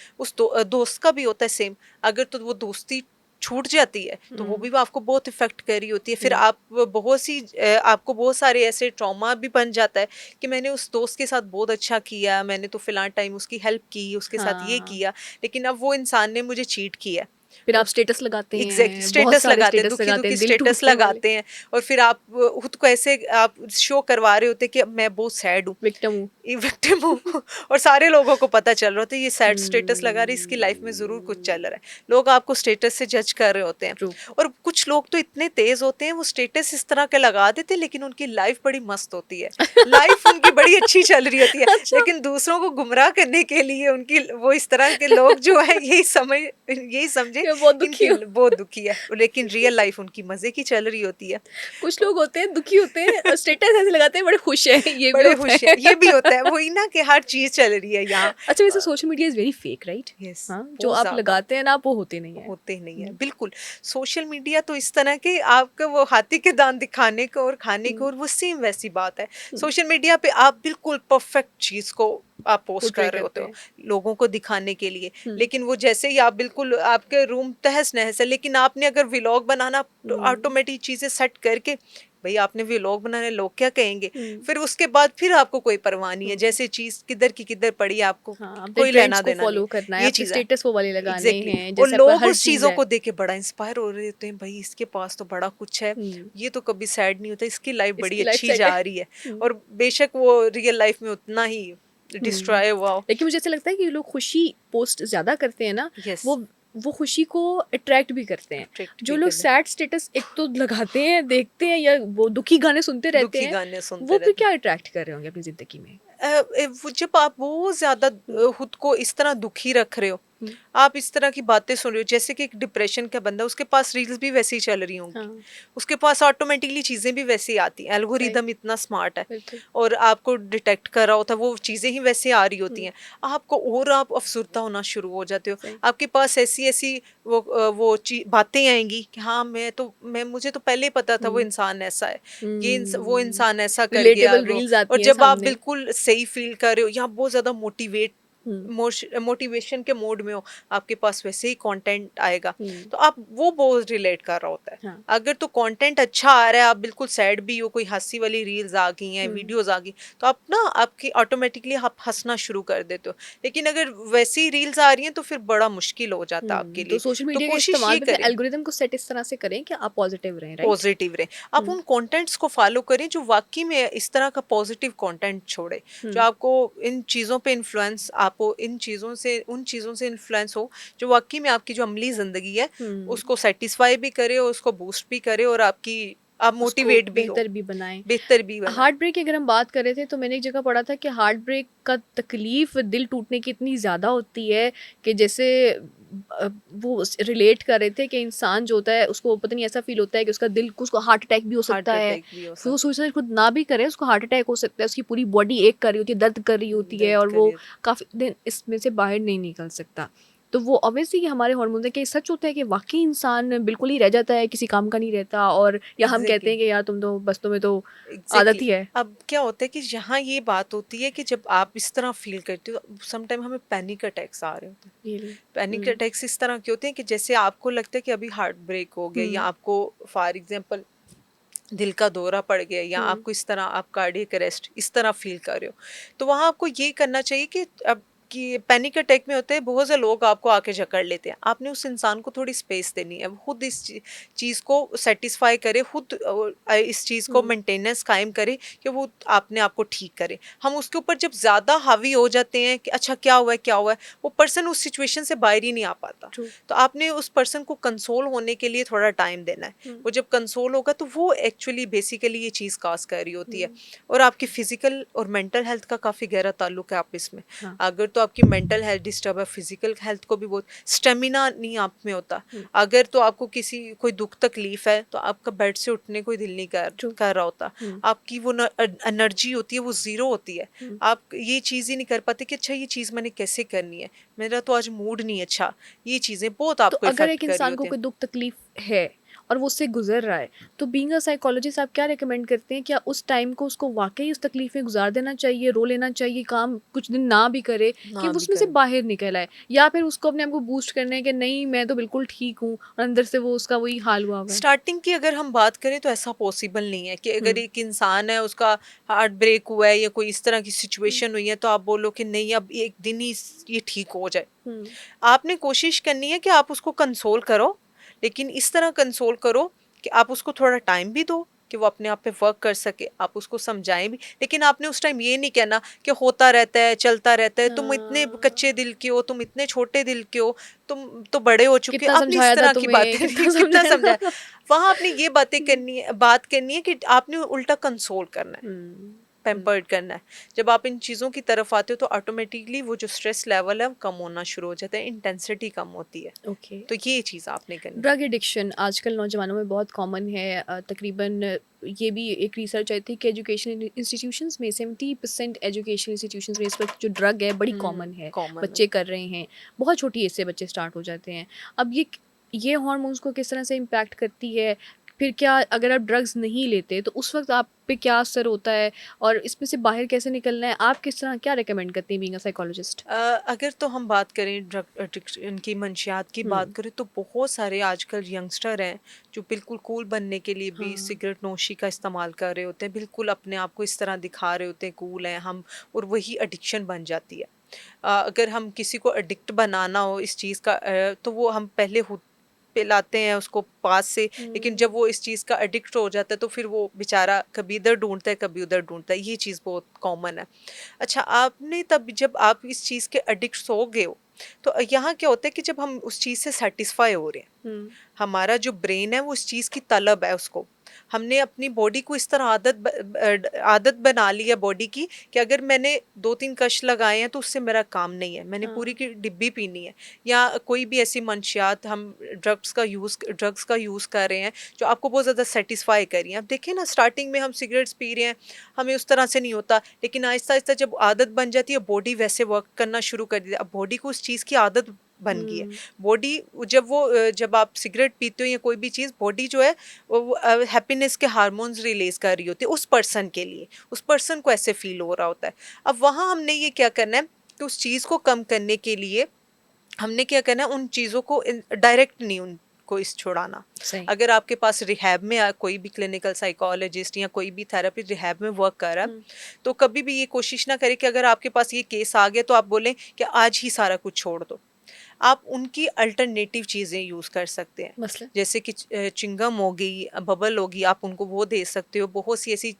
दोस्त का भी होता है सेम। अगर तो वो दोस्ती छूट जाती है तो वो हुँ, भी आपको बहुत इफेक्ट कर रही होती है, फिर हुँ, आप आपको बहुत सारे ऐसे ट्रॉमा भी बन जाता है कि मैंने उस दोस्त के साथ बहुत अच्छा किया, मैंने तो फिलहाल टाइम उसकी हेल्प की, उसके साथ ये हाँ। किया, लेकिन अब वो इंसान ने मुझे चीट किया। फिर आप उस स्टेटस लगाते एग्जैक्टली हैं, बहुत स्टेटस सारे लगाते हैं, स्टेटस दुखी लगाते दुखी हैं, दिल स्टेटस टूटने वाले, लगाते हैं, और फिर आप खुद को ऐसे आप शो करवा रहे होते कि अब मैं बहुत सैड हूँ, विक्टिम हूँ। विक्टिम हूँ और सारे लोगों को पता चल रहा होता है ये सैड स्टेटस लगा रही है, इसकी लाइफ में जरूर कुछ चल रहा है। लोग आपको स्टेटस से जज कर रहे होते हैं। ट्रू। और कुछ लोग तो इतने तेज होते हैं, वो स्टेटस इस तरह के लगा देते हैं, लेकिन उनकी लाइफ बड़ी मस्त होती है, लाइफ उनकी बड़ी अच्छी चल रही होती है, अच्छा, लेकिन दूसरों को गुमराह करने के लिए उनकी वो इस तरह के लोग जो है यही समझे मैं बहुत दुखी इनकी हूँ। बहुत दुखी है, लेकिन रियल लाइफ उनकी मजे की चल रही होती है। कुछ लोग होते हैं, दुखी होते हैं और स्टेटस ऐसे लगाते हैं बड़े खुश हैं, ये भी बड़े होता खुश हैं, है। ये भी होता है, वही ना कि हर चीज चल रही है यहाँ। अच्छा वैसे social media is very fake right? Yes, हाँ, जो बहुत आप ज्यादा लगाते हैं ना वो होते नहीं हैं। होते ही नहीं है, हुँ, बिल्कुल। सोशल मीडिया तो इस तरह के आपका वो हाथी के दांत दिखाने को और खाने को, हुँ, और वो सेम वैसी बात है। हुँ, सोशल मीडिया पे आप बिल्कुल परफेक्ट चीज को आप पोस्ट पोर्ट्रे कर रहे होते करते हो हैं। लोगों को दिखाने के लिए, हुँ, लेकिन वो जैसे ही आप बिल्कुल आपके रूम तहस नहस है, लेकिन आपने अगर व्लॉग बनाना तो हुँ, ऑटोमेटिक चीजें सेट करके, भाई आपने व्लॉग बनाने, लोग क्या कहेंगे, हुँ, फिर उसके बाद फिर आपको कोई परवाह नहीं है, हुँ। जैसे चीज किधर की किधर पड़ी है, आपको हाँ, अपने कोई ट्रेंड्स लेना को देना नहीं फ़ॉलो करना है, है, ये अपने चीज है। स्टेटस वो वाले लगाने एग्जैक्टली, हैं, और जैसे आपका लोग हर उस चीज़ चीजों है। को देख के बड़ा इंस्पायर हो रहे होते हैं, भाई इसके पास तो बड़ा कुछ है, हुँ, ये तो कभी सैड नहीं होता, इसकी लाइफ बड़ी इसकी लाइफ अच्छी सेट है। जा रही है, हुँ, और बेशक वो रियल लाइफ में उतना ही हुँ। डिस्ट्रॉय हुआ हो। लेकिन मुझे ऐसा लगता है कि लोग खुशी पोस्ट ज़्यादा करते हैं ना, यस, वो वो खुशी को अट्रैक्ट भी करते हैं। अट्रैक्ट जो भी लोग करना, सैड स्टेटस एक तो लगाते हैं, देखते हैं, या वो दुखी गाने सुनते रहते दुखी हैं, गाने सुनते वो फिर रहते क्या अट्रैक्ट कर रहे होंगे अपनी ज़िंदगी में? जब आप बहुत ज्यादा हुँ, खुद को इस तरह दुखी रख रहे हो, हुँ, आप इस तरह की बातें सुन रहे हो, जैसे कि एक डिप्रेशन का बंदा, उसके पास रील्स भी वैसे ही चल रही होंगी, हाँ, उसके पास ऑटोमेटिकली चीजें भी वैसे ही आती हैं, राइट, एल्गोरिदम इतना स्मार्ट है बिल्कुल। और आपको डिटेक्ट कर रहा होता है, वो चीजें ही वैसे आ रही होती हुँ, हैं, आपको और आप अफसुर्दा होना शुरू हो जाते हो। सही। आपके पास ऐसी ऐसी वो बातें आएंगी कि हाँ, मैं मुझे तो पहले ही पता था वो हुँ, इंसान ऐसा है, वो हुँ, इंसान ऐसा कर गया रिलेटेबल वो। रील्स और आती हैं जब आप सामने। बिल्कुल सही फील कर रहे हो या बहुत ज्यादा हुँ, मोटिवेशन के मोड में हो, आपके पास वैसे ही कंटेंट आएगा, हुँ, तो आप वो बहुत रिलेट कर रहा होता है। हाँ, अगर तो कंटेंट अच्छा आ रहा है, आप बिल्कुल सैड भी हो, कोई हंसी वाली रील्स आ गई हैं, हुँ, वीडियोस आ गई, तो आप ना आपकी ऑटोमेटिकली आप हंसना शुरू कर देते हो। लेकिन अगर वैसी रील्स आ रही हैं तो फिर बड़ा मुश्किल हो जाता है आपके तो लिए। सोशल तो मीडिया के कोशिश इस्तेमाल ये पे अपने करें, एल्गोरिदम को सेट इस तरह से करें कि आप पॉजिटिव रहें, राइट? पॉजिटिव रहें। आप हुँ, उन कंटेंट्स को फॉलो करें जो वाक़ई में इस तरह का पॉजिटिव कंटेंट छोड़े, जो हुँ, आपको इन चीज़ों पे इन्फ्लुएंस, आपको इन चीज़ों से उन चीज़ों से इन्फ्लुएंस हो, जो वाक़ई में आपकी जो अमली ज़िंदगी है, हुँ, उसको सैटिस्फाई भी करे और उसको बूस्ट भी करे और आप उसको मोटिवेट भी हो, बेहतर भी बनाएँ। बेहतर भी बनाए। हार्ट ब्रेक की अगर हम बात कर रहे थे, तो मैंने एक जगह पढ़ा था कि हार्ट ब्रेक का तकलीफ दिल टूटने की इतनी ज़्यादा होती है कि जैसे वो रिलेट कर रहे थे कि इंसान जो होता है उसको पता नहीं ऐसा फील होता है कि उसका दिल को, उसको हार्ट अटैक भी हो सकता हार्ट है। अटैक भी हो फिर वो सकता सुसाइड खुद ना भी करे, उसको हार्ट अटैक हो सकता है, उसकी पूरी बॉडी एक कर रही होती है, दर्द कर रही है, होती है, दर्द और वो करिए। काफ़ी दिन इसमें से बाहर नहीं निकल सकता। तो वो ऑब्वियसली हमारे हार्मोन्स है कि सच होता है कि वाकई इंसान बिल्कुल ही रह जाता है, किसी काम का नहीं रहता, और या हम कहते एग्ज़ैक्टली। हैं कि यार तुम तो बस तुम्हें तो आदत एग्जैक्टली ही है। अब क्या होता है कि यहाँ ये बात होती है कि जब आप इस तरह फील करते हो, सम टाइम हमें पैनिक अटैक्स आ रहे होते हैं। रियली। पैनिक हुँ, अटैक्स इस तरह के होते हैं कि जैसे आपको लगता है कि अभी हार्ट ब्रेक हो गया, या हुँ, आपको फॉर एग्जांपल दिल का दौरा पड़ गया, या हुँ, आपको इस तरह आप कार्डियक अरेस्ट इस तरह फील कर रहे हो, तो वहां आपको ये करना चाहिए कि अब कि पैनिक अटैक में होते हैं बहुत से लोग आपको आके जकड़ लेते हैं, आपने उस इंसान को थोड़ी स्पेस देनी है, वो खुद इस चीज को सेटिस्फाई करे, खुद इस चीज को हुँ, मेंटेनेंस कायम करे कि वो आपने आपको ठीक करे। हम उसके ऊपर जब ज्यादा हावी हो जाते हैं कि अच्छा क्या हुआ है क्या हुआ है, वो पर्सन उस सिचुएशन से बाहर ही नहीं आ पाता। ट्रू। तो आपने उस पर्सन को कंसोल होने के लिए थोड़ा टाइम देना है। हुँ, वो जब कंसोल होगा तो वो एक्चुअली बेसिकली ये चीज़ काज़ कर रही होती है। हुँ, और आपकी फिजिकल और मेंटल हेल्थ का काफ़ी गहरा ताल्लुक है आप इसमें। हाँ, अगर तो आपकी मेंटल हेल्थ डिस्टर्ब है, फिजिकल हेल्थ को भी बहुत स्टेमिना नहीं आप में होता। हुँ, अगर तो आपको किसी कोई दुख तकलीफ है तो आपका बेड से उठने को ही दिल नहीं कर ट्रू। कर रहा होता। हुँ, आपकी वो एनर्जी होती है वो ज़ीरो होती है। हुँ। आप ये चीज़ ही नहीं कर पाते कि अच्छा ये चीज़ मैंने कैसे करनी है? मेरा तो आज मूड नहीं अच्छा। ये चीज़ें बहुत तो आपको अगर इफ़ेक्ट एक कर रही इंसान को होती हैं। कोई दुःख तकलीफ़ है और वो उससे गुज़र रहा है, तो बीइंग अ साइकोलॉजिस्ट आप क्या रिकमेंड करते हैं? क्या उस टाइम को उसको वाक़ई उस तकलीफ़ में गुज़ार देना चाहिए, रो लेना चाहिए, काम कुछ दिन ना भी करे, कि ना वो भी उसमें से करें। बाहर निकल आए? या फिर उसको अपने आप को बूस्ट करना है कि नहीं मैं तो बिल्कुल ठीक हूँ, और अंदर से वो उसका वही हाल हुआ हुआ है? स्टार्टिंग की अगर हम बात करें तो ऐसा पॉसिबल नहीं है कि अगर हुँ, एक इंसान है उसका हार्ट ब्रेक हुआ है या कोई इस तरह की हुँ, सिचुएशन हुई है तो आप बोलो कि नहीं अब एक दिन ही ये ठीक हो जाए। हुँ, आपने कोशिश करनी है कि आप उसको कंसोल करो, लेकिन इस तरह कंसोल करो कि आप उसको थोड़ा टाइम भी दो कि वो अपने आप पे वर्क कर सके, आप उसको समझाएं भी, लेकिन आपने उस टाइम ये नहीं कहना कि होता रहता है चलता रहता है, तुम इतने कच्चे हाँ, दिल के हो, तुम इतने छोटे दिल के हो, तुम तो बड़े हो चुके हो, कितना आपने इस समझाया था तरह की तुम्हें, बातें नहीं कितना कितना समझाया समझाया। था? वहां आपने ये बातें हुँ, करनी है, बात करनी है कि आपने उल्टा कंसोल करना है, हुँ, हुँ। पैम्पर्ड करना है। जब आप इन चीज़ों की तरफ आते हो तो ऑटोमेटिकली वो जो स्ट्रेस लेवल है वो कम होना शुरू हो जाता है, इंटेंसिटी कम होती है। ओके। तो ये चीज़ आपने करनी। ड्रग एडिक्शन आजकल नौजवानों में बहुत कॉमन है। तकरीबन ये भी एक रिसर्च आई थी कि एजुकेशन इंस्टीट्यूशंस में 70% एजुकेशन इंस्टीट्यूशंस में इस वक्त जो ड्रग है बड़ी कॉमन है, कॉमन है। बच्चे कर रहे हैं, बहुत छोटी एज से बच्चे स्टार्ट हो जाते हैं। अब ये हार्मोन्स को किस तरह से इम्पैक्ट करती है? फिर क्या अगर आप ड्रग्स नहीं लेते तो उस वक्त आप पे क्या असर होता है, और इसमें से बाहर कैसे निकलना है? आप किस तरह क्या रिकमेंड करती हैं बीइंग अ साइकोलॉजिस्ट? अ, अगर तो हम बात करें ड्रग एडिक्शन की, मंशियात की हुँ, बात करें, तो बहुत सारे आजकल यंगस्टर हैं जो बिल्कुल कूल बनने के लिए भी हाँ, सिगरेट नोशी का इस्तेमाल कर रहे होते हैं, बिल्कुल अपने आप को इस तरह दिखा रहे होते हैं कूल हैं हम, और वही एडिक्शन बन जाती है। अगर हम किसी को एडिक्ट बनाना हो इस चीज़ का, तो वो हम पहले खुद पिलाते हैं उसको पास से, लेकिन हुँ, जब वो इस चीज़ का एडिक्ट हो जाता है तो फिर वो बेचारा कभी इधर ढूंढता है कभी उधर ढूंढता है, ये चीज़ बहुत कॉमन है। अच्छा, आपने तब जब आप इस चीज़ के एडिक्ट हो गए हो, तो यहाँ क्या होता है कि जब हम उस चीज़ से सेटिस्फाई हो रहे हैं, हमारा जो ब्रेन है वो उस चीज़ की तलब है उसको, हमने अपनी बॉडी को इस तरह आदत बना ली है बॉडी की कि अगर मैंने 2-3 कश लगाए हैं तो उससे मेरा काम नहीं है, मैंने पूरी की डिब्बी पीनी है। या कोई भी ऐसी मंशियात हम ड्रग्स का यूज़ कर रहे हैं जो आपको बहुत ज़्यादा सेटिस्फाई कर रही हैं। अब देखिए ना, स्टार्टिंग में हम सिगरेट्स पी रहे हैं, हमें उस तरह से नहीं होता, लेकिन आहिस्ता-आहिस्ता जब आदत बन जाती है, बॉडी वैसे वर्क करना शुरू कर देती है। अब बॉडी को उस चीज़ की आदत बन गई है। बॉडी जब आप सिगरेट पीते हो या कोई भी चीज़, बॉडी जो है वो हैप्पीनेस के हार्मोन्स रिलीज कर रही होती है उस पर्सन के लिए, उस पर्सन को ऐसे फील हो रहा होता है। अब वहाँ हमने ये क्या करना है कि उस चीज़ को कम करने के लिए हमने क्या करना है, उन चीज़ों को डायरेक्ट नहीं उनको इस छुड़ाना। सही। अगर आपके पास रिहैब में कोई भी क्लिनिकल साइकोलॉजिस्ट या कोई भी थेरेपी रिहैब में वर्क कर रहा है, तो कभी भी ये कोशिश ना करें कि अगर आपके पास ये केस आ गया तो आप बोलें कि आज ही सारा कुछ छोड़ दो। आप उनकी अल्टरनेटिव चीज़ें यूज़ कर सकते हैं, मसलन? जैसे कि चिंगम हो गई, बबल होगी, आप उनको वो दे सकते हो। बहुत सी ऐसी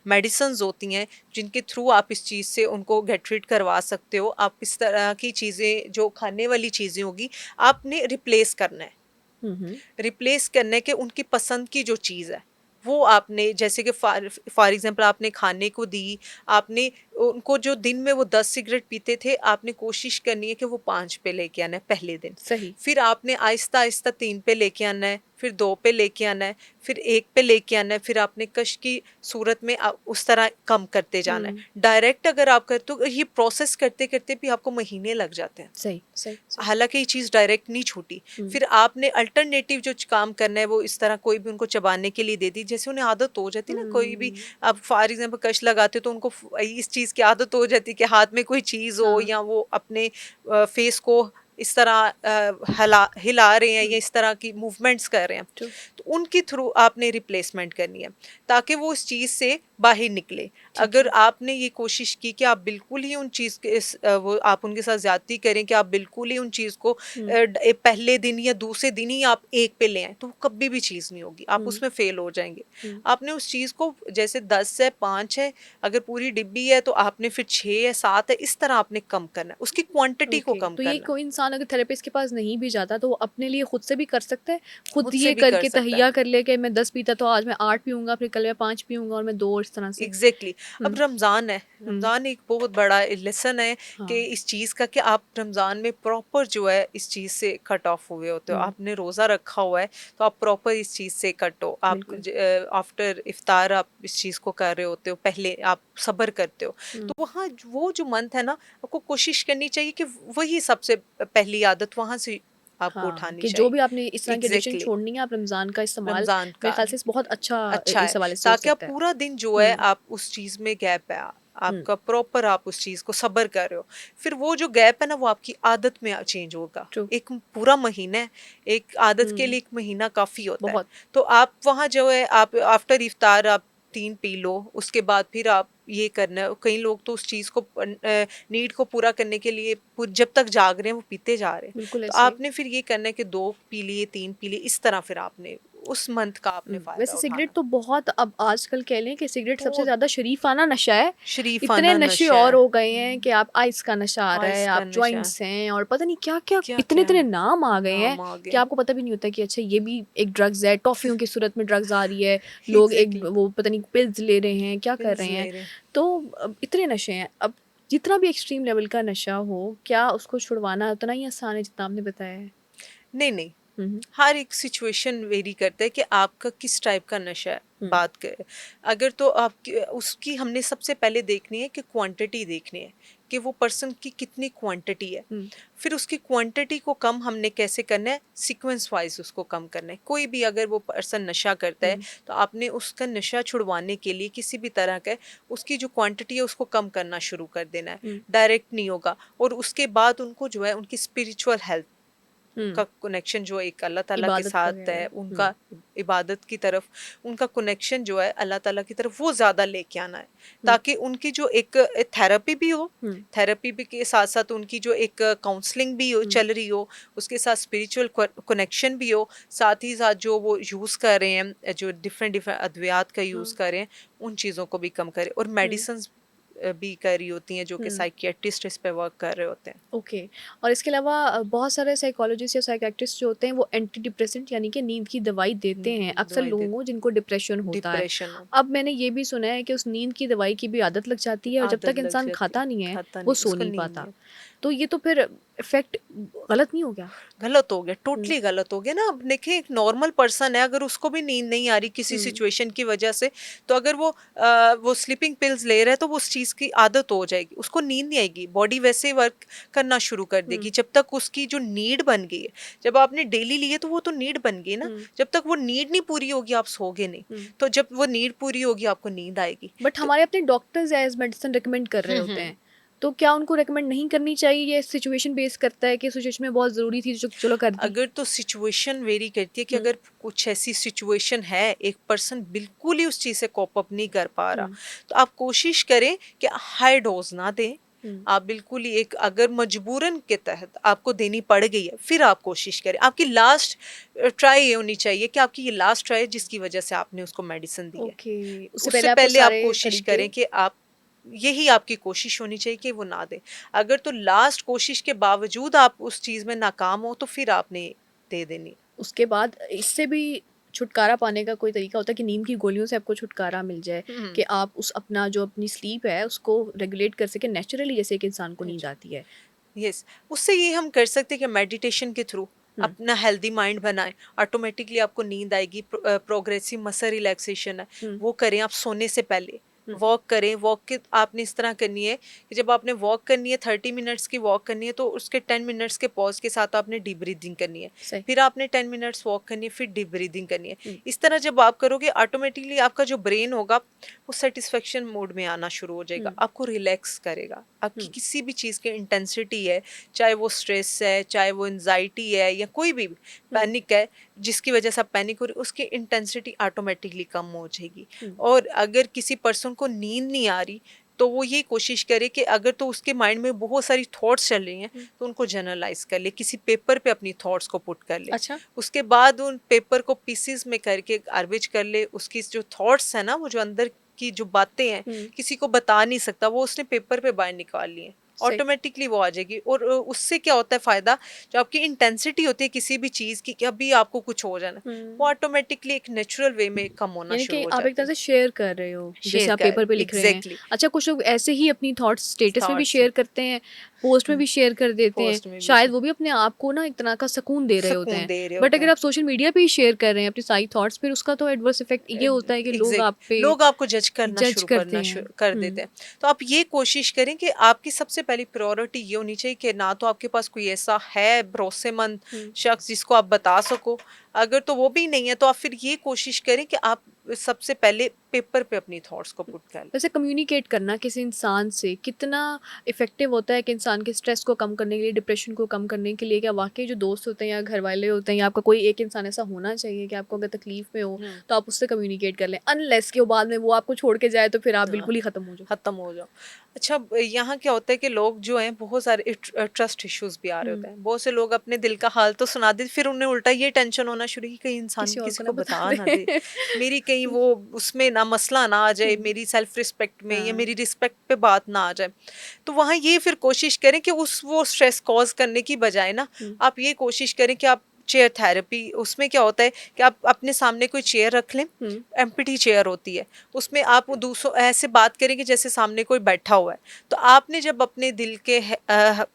मेडिसिन्स होती हैं जिनके थ्रू आप इस चीज़ से उनको गेट रीड करवा सकते हो। आप इस तरह की चीज़ें, जो खाने वाली चीज़ें होगी, आपने रिप्लेस करना है। रिप्लेस करने के उनकी पसंद की जो चीज़ है वो आपने, जैसे कि फॉर एग्जांपल आपने खाने को दी, आपने उनको जो दिन में वो 10 सिगरेट पीते थे, आपने कोशिश करनी है कि वो 5 पे लेके आना है पहले दिन। सही। फिर आपने आहिस्ता आहिस्ता 3 पे लेके आना है, फिर 2 पे लेके आना है, फिर 1 पे लेके आना है, फिर आपने कश की सूरत में उस तरह कम करते जाना है। डायरेक्ट अगर आप करते हो, ये प्रोसेस करते करते भी आपको महीने लग जाते हैं। सही, सही, सही। हालांकि ये चीज़ डायरेक्ट नहीं छूटी। फिर आपने अल्टरनेटिव जो काम करना है वो इस तरह कोई भी उनको चबाने के लिए दे दी, जैसे उन्हें आदत हो जाती है ना, कोई भी आप फॉर एग्जांपल कश लगाते हो तो उनको इस चीज़ की आदत हो जाती है कि हाथ में कोई चीज़ हो, हाँ। या वो अपने फेस को इस तरह हिला रहे हैं या इस तरह की मूवमेंट्स कर रहे हैं, ट्रू। तो उनके थ्रू आपने रिप्लेसमेंट करनी है ताकि वो उस चीज़ से बाहर निकले। ठीक अगर है। आपने ये कोशिश की कि आप बिल्कुल ही उन चीज़ के वो आप उनके साथ ज़्यादती करें कि आप बिल्कुल ही उन चीज़ को पहले दिन या दूसरे दिन ही आप 1 पे ले आएँ, तो वो कभी भी चीज़ नहीं होगी, आप उसमें फ़ेल हो जाएँगे। आपने उस चीज़ को, जैसे 10 है, 5 है, अगर पूरी डिब्बी है तो आपने फिर 6 है, 7 है, इस तरह आपने कम करना है, उसकी क्वांटिटी को ओके, कम तो ये करना है। कोई इंसान अगर थेरेपिस्ट के पास नहीं भी जाता तो वो अपने लिए खुद से भी कर सकता है? खुद खुद से ये भी कर करके सकता है। तहैया कर ले कि मैं 10 पीता तो आज मैं 8 पीऊँगा, फिर कल मैं 5 पीऊँगा और मैं 2, इस तरह से? एग्जैक्टली अब हुँ, रमज़ान है, हुँ, रमज़ान एक बहुत बड़ा लेसन है कि हाँ, इस चीज़ का कि आप रमज़ान में प्रॉपर जो है इस चीज़ से कट ऑफ हुए होते हो, हुँ, आपने रोज़ा रखा हुआ है, तो आप प्रॉपर इस चीज़ से कट हो, आप बिल्कुल। आफ्टर इफ्तार आप इस चीज़ को कर रहे होते हो, पहले आप सब्र करते हो। हुँ, तो वहाँ वो जो मंथ है ना, आपको कोशिश करनी चाहिए कि वही सबसे पहली आदत वहाँ से आपको हाँ, उठानी कि जो चाहिए। भी आपने इस तरह की एडिक्शन एग्जैक्टली छोड़नी है, आप रमज़ान का इस्तेमाल रमज़ान मेरे का ख़्याल से बहुत अच्छा अच्छा इस है, हवाले से हो ताकि आप सकता है। पूरा दिन जो है हुँ, आप उस चीज़ में गैप है, हुँ, आपका प्रॉपर आप उस चीज़ को सब्र कर रहे हो। फिर वो जो गैप है ना, वो आपकी आदत में चेंज होगा। ट्रू। एक पूरा महीना है, एक आदत के हुँ, लिए 1 महीना काफ़ी होता है। बहुत। तो आप वहाँ जो है, आप आफ्टर इफ्तार आप 3 पी लो, उसके बाद फिर आप ये करना है। कई लोग तो उस चीज़ को नीड को पूरा करने के लिए जब तक जाग रहे हैं वो पीते जा रहे हैं। बिल्कुल तो ऐसे ही। आपने फिर ये करना है कि 2 पी लिए, 3 पी लिए, इस तरह फिर आपने उस मंथ का आपने फ़ायदा वैसे सिगरेट उठाना। तो बहुत अब आजकल कह लें कि सिगरेट सबसे बहुत ज़्यादा शरीफाना नशा है। इतने शरीफाना नशे नशा और है। हो गए हैं कि आप आइस का नशा आ रहा है, आइस का आप नशा, जॉइंट्स हैं और पता नहीं क्या-क्या क्या-क्या इतने-इतने नाम आ गए हैं नाम आ कि गए। आपको पता भी नहीं होता कि अच्छा ये भी एक ड्रग्स है, टॉफ़ियों की सूरत में ड्रग्स आ रही है, लोग एक एग्ज़ैक्टली वो पता नहीं पिल्स ले रहे हैं, क्या कर पिल्स रहे हैं। ले रहे हैं। तो इतने नशे हैं। अब जितना भी एक्सट्रीम लेवल का नशा हो, क्या उसको छुड़वाना उतना ही आसान है जितना आपने बताया है? नहीं, नहीं, हुँ, हुँ, हर एक सिचुएशन वेरी करता है कि आपका किस टाइप का नशा है, हुँ, बात करें। अगर तो आपकी उसकी हमने सबसे पहले देखनी है कि क्वांटिटी देखनी है कि वो पर्सन की कितनी क्वांटिटी है। हुँ, फिर उसकी क्वांटिटी को कम हमने कैसे करना है, सीक्वेंस वाइज उसको कम करना है। कोई भी अगर वो पर्सन नशा करता है हुँ, तो आपने उसका नशा छुड़वाने के लिए किसी भी तरह का उसकी जो क्वांटिटी है उसको कम करना शुरू कर देना है। हुँ, डायरेक्ट नहीं होगा। और उसके बाद उनको जो है उनकी स्पिरिचुअल हेल्थ हुँ, का कनेक्शन जो एक अल्लाह ताला के इबादत साथ है, वगैरह। उनका हुँ, इबादत की तरफ उनका कनेक्शन जो है अल्लाह ताला की तरफ, वो ज़्यादा लेके आना है, हुँ, ताकि उनकी जो एक थेरेपी भी हो, हुँ, थेरेपी भी के साथ साथ उनकी जो एक काउंसलिंग भी हो हुँ, चल रही हो, उसके साथ स्पिरिचुअल कनेक्शन भी हो, साथ ही साथ जो वो यूज़ कर रहे हैं, जो डिफरेंट डिफरेंट अद्वियात का हाँ, यूज़ कर रहे हैं, उन चीज़ों को भी कम करें। और हुँ, मेडिसिन भी कर रही होती हैं, जो कि साइकियाट्रिस्ट इस पे वर्क कर रहे होते हैं। ओके। और इसके अलावा बहुत सारे साइकोलॉजिस्ट या साइकियाट्रिस्ट जो होते हैं वो एंटी डिप्रेसेंट यानी कि नींद की दवाई देते हैं अक्सर दवाई लोगों दे, को जिनको डिप्रेशन होता है। डिप्रेशन हो, अब मैंने ये भी सुना है कि उस नींद की दवाई की भी आदत लग जाती है और जब आदत तक लग इंसान जाती है, खाता नहीं है खाता वो नहीं, सो उसको नहीं नींद पाता। नहीं, तो ये तो फिर इफेक्ट गलत नहीं हो गया? गलत हो गया, हुँ, टोटली गलत हो गया ना। अब देखिए एक नॉर्मल पर्सन है, अगर उसको भी नींद नहीं आ रही किसी हुँ, सिचुएशन की वजह से, तो अगर वो स्लीपिंग पिल्स ले रहा है तो वो उस चीज़ की आदत हो जाएगी, उसको नींद नहीं आएगी, बॉडी वैसे ही वर्क करना शुरू कर हुँ, देगी जब तक उसकी जो नीड बन गई है। जब आपने डेली ली है तो वो तो नीड बन गई ना, हुँ, जब तक वो नीड नहीं पूरी होगी आप सोओगे नहीं। हुँ। तो जब वो नीड पूरी होगी आपको नींद आएगी। बट तो हमारे अपने डॉक्टर्स एज मेडिसिन रिकमेंड कर रहे होते हैं, तो क्या उनको रिकमेंड नहीं करनी चाहिए? ये सिचुएशन बेस करता है कि सिचुएशन में बहुत ज़रूरी थी जो चलो कर दी? अगर तो सिचुएशन वेरी करती है कि हुँ, अगर कुछ ऐसी सिचुएशन है, एक पर्सन बिल्कुल ही उस चीज़ से कोप अप नहीं कर पा रहा, हुँ, तो आप कोशिश करें कि हाई डोज ना दें। हुँ, आप बिल्कुल ही एक, अगर मजबूरन के तहत आपको देनी पड़ गई है, फिर आप कोशिश करें। आपकी लास्ट ट्राई ये होनी चाहिए कि आपकी ये लास्ट ट्राई है जिसकी वजह से आपने उसको मेडिसिन दी है। ओके। उससे उससे पहले आपको पहले आप सारे कोशिश तरीके करें कि आप, यही आपकी कोशिश होनी चाहिए कि वो ना दें। अगर तो लास्ट कोशिश के बावजूद आप उस चीज़ में नाकाम हो तो फिर आपने दे देनी। उसके बाद इससे भी छुटकारा पाने का कोई तरीका होता है कि नींद की गोलियों से आपको छुटकारा मिल जाए, हुँ, कि आप उस अपना जो अपनी स्लीप है उसको रेगुलेट कर सकें नेचुरली जैसे एक इंसान को नींद नेचुरल, आती है? यस। उससे ये हम कर सकते हैं कि मेडिटेशन के थ्रू हुँ, अपना हेल्दी माइंड बनाएं, ऑटोमेटिकली आपको नींद आएगी। प्रोग्रेसिव मसल रिलैक्सेशन है, हुँ, वो करें आप सोने से पहले। हुँ, वॉक करें, वॉक के आपने इस तरह करनी है कि जब आपने वॉक करनी है, 30 मिनट्स की वॉक करनी है, तो उसके 10 मिनट्स के पॉज के साथ आपने डीप ब्रीदिंग करनी है। सही। फिर आपने 10 मिनट्स वॉक करनी है, फिर डीप ब्रीदिंग करनी है। हुँ, इस तरह जब आप करोगे, ऑटोमेटिकली आपका जो ब्रेन होगा वो सेटिस्फेक्शन मोड में आना शुरू हो जाएगा, हुँ, आपको रिलैक्स करेगा। आपकी हुँ, किसी भी चीज़ की इंटेंसिटी है, चाहे वो स्ट्रेस है, चाहे वो एंजाइटी है, या कोई भी हुँ, पैनिक है, जिसकी वजह से आप पैनिक हो रहे हो, उसकी इंटेंसिटी ऑटोमेटिकली कम हो जाएगी। हुँ, और अगर किसी पर्सन को नींद नहीं आ रही, तो वो ये कोशिश करे कि अगर तो उसके माइंड में बहुत सारी थॉट्स चल रही हैं, हुँ। तो उनको जर्नलाइज कर ले, किसी पेपर पे अपनी थॉट्स को पुट कर ले। अच्छा। उसके बाद उन पेपर को पीसेस में करके गार्बेज कर ले, उसकी जो थॉट्स है ना, वो जो अंदर की जो बातें हैं, हुँ, किसी को बता नहीं सकता, वो उसने पेपर पे बाहर निकाल ली हैं, सही। ऑटोमेटिकली वो आ जाएगी। और उससे क्या होता है फायदा, जो आपकी इंटेंसिटी होती है किसी भी चीज की कि अभी आपको कुछ हो जाना, वो हुँ। ऑटोमेटिकली एक नेचुरल वे में कम होना यानी शुरू कि हो आप एक तरह जाती है। से शेयर कर रहे हो, जैसे शेयर आप कर, पेपर पे लिख रहे हैं। एग्जैक्टली, अच्छा, कुछ लोग ऐसे ही अपनी थॉट्स स्टेटस में भी थॉट्स, शेयर करते हैं, पोस्ट में भी शेयर कर देते हैं, पोस्ट में भी शायद वो भी अपने आप को ना एक तरह का सुकून दे रहे होते सुकून हैं। दे रहे बट होते अगर हैं। आप सोशल मीडिया पे ही शेयर कर रहे हैं अपनी सारी थॉट्स, फिर उसका तो एडवर्स इफेक्ट ये होता है कि लोग एग्जैक्ट, आप पे लोग आपको जज करना जज शुरू करते करना हैं। कर हुँ, देते हैं। तो आप ये कोशिश करें कि आपकी सबसे पहली प्रायोरिटी ये होनी चाहिए कि ना तो आपके पास कोई ऐसा है भरोसेमंद हुँ। शख्स जिसको आप बता सको, अगर तो वो भी नहीं है तो आप फिर ये कोशिश करें कि आप सबसे पहले पेपर पे अपनी थॉट्स को पुट कर लें। वैसे कम्युनिकेट करना किसी इंसान से कितना इफ़ेक्टिव होता है कि इंसान के स्ट्रेस को कम करने के लिए, डिप्रेशन को कम करने के लिए? क्या वाक़ई जो दोस्त होते हैं या घर वाले होते हैं या आपका कोई एक इंसान ऐसा होना चाहिए कि आपको अगर तकलीफ़ में हो, हम्म, तो आप उससे कम्युनिकेट कर लें? अनलेस कि वो बाद में वो आपको छोड़ के जाए तो फिर आप हाँ, बिल्कुल ही ख़त्म हो जाओ? खत्म हो जाओ। अच्छा, यहाँ क्या होता है कि लोग जो हैं बहुत सारे ट्रस्ट इश्यूज भी आ रहे हुँ, होते हैं, बहुत से लोग अपने दिल का हाल तो सुना देते, फिर उन्हें उल्टा ये टेंशन होना शुरू कि कहीं इंसान किसी और किसी को ना को बता बता ना दे, दें। मेरी कहीं वो उसमें ना मसला ना आ जाए, हुँ, मेरी सेल्फ रिस्पेक्ट में या हाँ, मेरी रिस्पेक्ट पे बात ना आ जाए। तो वहाँ ये फिर कोशिश करें कि उस वो स्ट्रेस कॉज करने की बजाय ना, हुँ, आप ये कोशिश करें कि आप चेयर थेरेपी, उसमें क्या होता है कि आप अपने सामने कोई चेयर रख लें, हुँ, एम्प्टी चेयर होती है, उसमें आप दूसरों ऐसे बात करें कि जैसे सामने कोई बैठा हुआ है। तो आपने जब अपने दिल के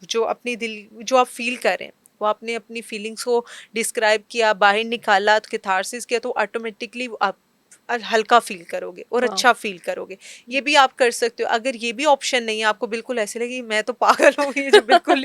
जो अपनी दिल जो आप फील कर रहे हैं, वो आपने अपनी फीलिंग्स को डिस्क्राइब किया, बाहर निकाला, कैथारसिस किया, तो ऑटोमेटिकली आप हल्का फील करोगे और वाह! अच्छा फील करोगे। ये भी आप कर सकते हो। अगर ये भी ऑप्शन नहीं है, आपको बिल्कुल ऐसे लगे मैं तो पागल हूँ ये जो बिल्कुल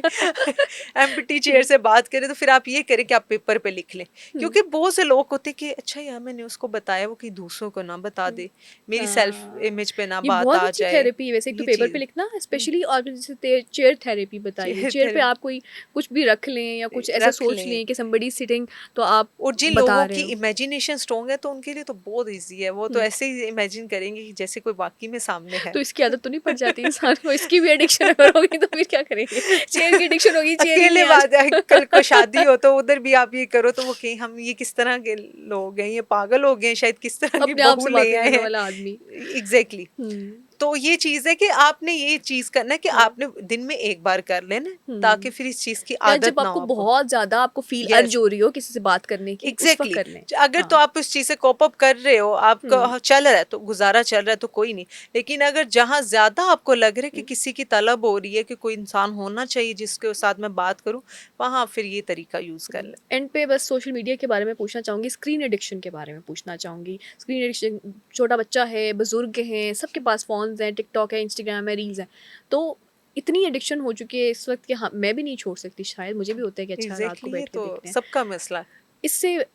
एम्प्टी चेयर हुँ, से बात करें, तो फिर आप ये करें कि आप पेपर पे लिख लें। हुँ, क्योंकि बहुत से लोग होते हैं कि अच्छा यार मैंने उसको बताया, वो कहीं दूसरों को ना बता हुँ। दे, मेरी सेल्फ हाँ, इमेज पे ना ये बात बहुत आ अच्छी जाए, थेरेपी है वैसे। एक तो ये पेपर पे चीज़। लिखना हुँ, स्पेशली, और फिर जैसे चेयर थेरेपी बताई है, चेयर चेयर पे थेरेपी आप कोई कुछ भी रख लें या कुछ ऐसा रख सोच लें। लें कि समबडी सिटिंग, तो आप और जिन बता लोगों रहे की हो। इमेजिनेशन स्ट्रॉन्ग है तो उनके लिए तो बहुत ईज़ी है, वो तो हुँ, ऐसे ही इमेजिन करेंगे कि जैसे कोई वाक़ई में सामने है। तो इसकी आदत तो नहीं पड़ जाती इंसान को? इसकी भी एडिक्शन अगर होगी तो फिर क्या करेंगे? चेयर की एडिक्शन होगी, चेयर ही नहीं अकेले आज। बात है, कल को शादी हो तो उधर भी आप ये करो तो वो कहें हम ये किस तरह के लोग हैं, ये पागल हो गए हैं शायद, किस तरह की अपने आप बहू से ले बातें आए करने हैं। वाला आदमी। एग्ज़ैक्टली। हुँ, तो ये चीज है कि आपने ये चीज करना है कि हाँ। आपने दिन में एक बार कर लेना है, ताकि फिर इस चीज की या आदत जब ना हो आपको आपको। बहुत ज़्यादा आपको फ़ील यस, अर्ज हो रही हो किसी से बात करने की, उस वक़्त एग्जैक्टली कर लें। अगर तो हाँ। आप उस चीज से कॉप अप कर रहे हो, आपका हुँ, चल रहा है तो गुजारा चल रहा है तो कोई नहीं। लेकिन अगर जहां ज्यादा आपको लग रहा है कि हुँ। किसी की तलब हो रही है कि कोई इंसान होना चाहिए जिसके साथ मैं बात करूं, वहां फिर ये तरीका यूज कर ले। एंड पे बस सोशल मीडिया के बारे में पूछना चाहूँगी, स्क्रीन एडिक्शन के बारे में पूछना चाहूँगी। स्क्रीन एडिक्शन, छोटा बच्चा है, बुज़ुर्ग हैं, सबके पास फ़ोन्स हैं, टिकटॉक है, इंस्टाग्राम है, रील्स हैं। तो इतनी एडिक्शन हो चुकी है इस वक़्त कि हाँ, मैं भी नहीं छोड़ सकती शायद, मुझे भी होता है कि अच्छा रात को एग्जैक्टली बैठ ये के तो देख रहे हैं। सबका मसला है। इससे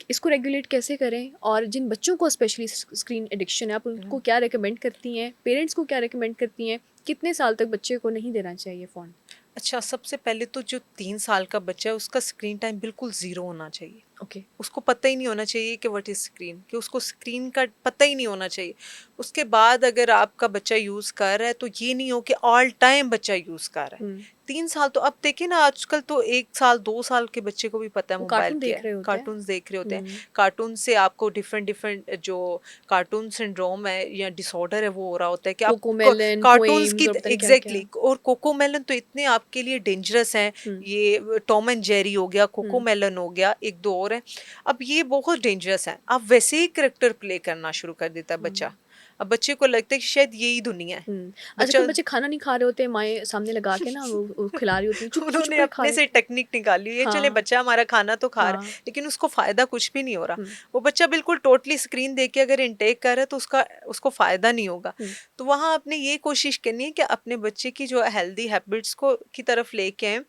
इसको रेगुलेट कैसे करें? और जिन बच्चों को स्पेशली स्क्रीन एडिक्शन है, आप उनको क्या रिकमेंड करती हैं? पेरेंट्स को क्या रिकमेंड करती हैं? कितने साल तक बच्चे को नहीं देना चाहिए फ़ोन? अच्छा, सबसे पहले तो जो 3 साल का बच्चा है उसका स्क्रीन टाइम बिल्कुल जीरो होना चाहिए। ओके। उसको पता ही नहीं होना चाहिए कि व्हाट इज स्क्रीन, कि उसको स्क्रीन का पता ही नहीं होना चाहिए। उसके बाद अगर आपका बच्चा यूज कर रहा है तो ये नहीं हो कि ऑल टाइम बच्चा यूज कर रहा है। हुँ। 3 साल तो अब देखिए ना, आजकल तो 1 साल 2 साल के बच्चे को भी पता है वो मोबाइल कार्टून क्या देख है, रहे होते हैं। कार्टून्स देख रहे होते हैं। हुँ। कार्टून से आपको डिफरेंट डिफरेंट जो कार्टून सिंड्रोम है या डिसऑर्डर है वो हो रहा होता है कि आप कोकोमेलन, कार्टून्स पोएम्स की और पता नहीं क्या-क्या। एग्जैक्टली और कोकोमेलन तो इतने आपके लिए डेंजरस हैं। हुँ, ये टॉम एंड जेरी हो गया, हुँ, कोकोमेलन हो गया, एक दो और है। अब ये बहुत डेंजरस है, अब वैसे ही करेक्टर प्ले करना शुरू कर देता है हुँ, बच्चा। अब बच्चे को लगता है कि शायद यही दुनिया है। हुँ। अच्छा, बच्चा कुछ बच्चे खाना नहीं खा रहे होते, माएँ सामने लगा के ना वो खिला रही होती हैं, चुप-चुप उन्होंने करके खा अपने से लेते हैं। टेक्निक निकाली है, चले हाँ, बच्चा हमारा खाना तो खा रहा है, हाँ। लेकिन उसको फायदा कुछ भी नहीं हो रहा। हुँ, वो बच्चा बिल्कुल टोटली स्क्रीन देख के अगर इंटेक कर रहा है तो उसका उसको फायदा नहीं होगा। हुँ, तो वहां आपने ये कोशिश करनी है कि अपने बच्चे की जो हेल्दी हैबिट्स को की तरफ लेके आए,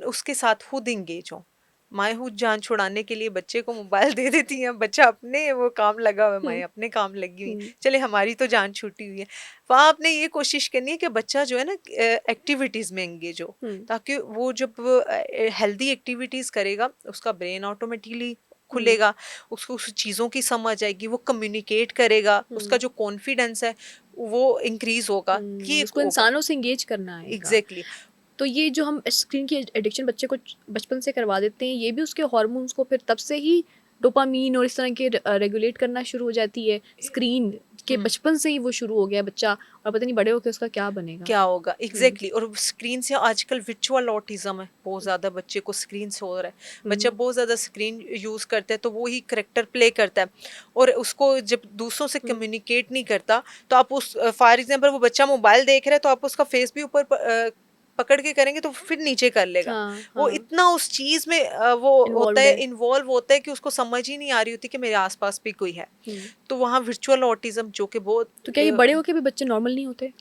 उसके साथ खुद इंगेज हो। माएँ खुद जान छुड़ाने के लिए बच्चे को मोबाइल दे देती हैं, बच्चा अपने वो काम लगा हुआ है, हुँ, माएँ अपने काम लगी हुई हैं, हुँ, चले हमारी तो जान छूटी हुई है। वहाँ आपने ये कोशिश करनी है कि बच्चा जो है ना एक्टिविटीज में एंगेज हो, हुँ, ताकि वो जब हेल्दी एक्टिविटीज करेगा उसका ब्रेन ऑटोमेटिकली हुँ, खुलेगा, उसको उस चीज़ों की समझ आएगी, वो कम्युनिकेट करेगा, उसका हुँ, जो कॉन्फिडेंस है वो इंक्रीज होगा, ये उसको होगा। इंसानों से एंगेज करना आएगा। एग्जैक्टली। तो ये जो हम स्क्रीन की एडिक्शन बच्चे को बचपन से करवा देते हैं, ये भी उसके हार्मोन्स को फिर तब से ही डोपामीन और इस तरह के रेगुलेट करना शुरू हो जाती है। स्क्रीन के हम्म, बचपन से ही वो शुरू हो गया बच्चा, और पता नहीं बड़े होके उसका क्या बनेगा। क्या होगा हुँ, एग्जैक्टली और स्क्रीन से आजकल विचुअल ऑटिज्म है, बहुत ज्यादा बच्चे को स्क्रीन से हो रहा है। बच्चा हुँ, बहुत ज्यादा स्क्रीन यूज करता है तो वो ही करेक्टर प्ले करता है, और उसको जब दूसरों से हुँ, कम्युनिकेट नहीं करता, तो आप उस फॉर एग्जांपल वो बच्चा मोबाइल देख रहा है तो आप उसका फेस भी ऊपर पकड़ के करेंगे तो फिर नीचे कर लेगा। हाँ, वो हाँ, इतना उस चीज में वो होता इन्वॉल्व्ड है, है। इन्वॉल्व होता है कि उसको समझ ही नहीं आ रही होती कि मेरे आसपास भी कोई है। हुँ, तो वहाँ वर्चुअल ऑटिज्म जो कि बहुत तो क्या ये बड़े होके भी बच्चे नॉर्मल नहीं होते?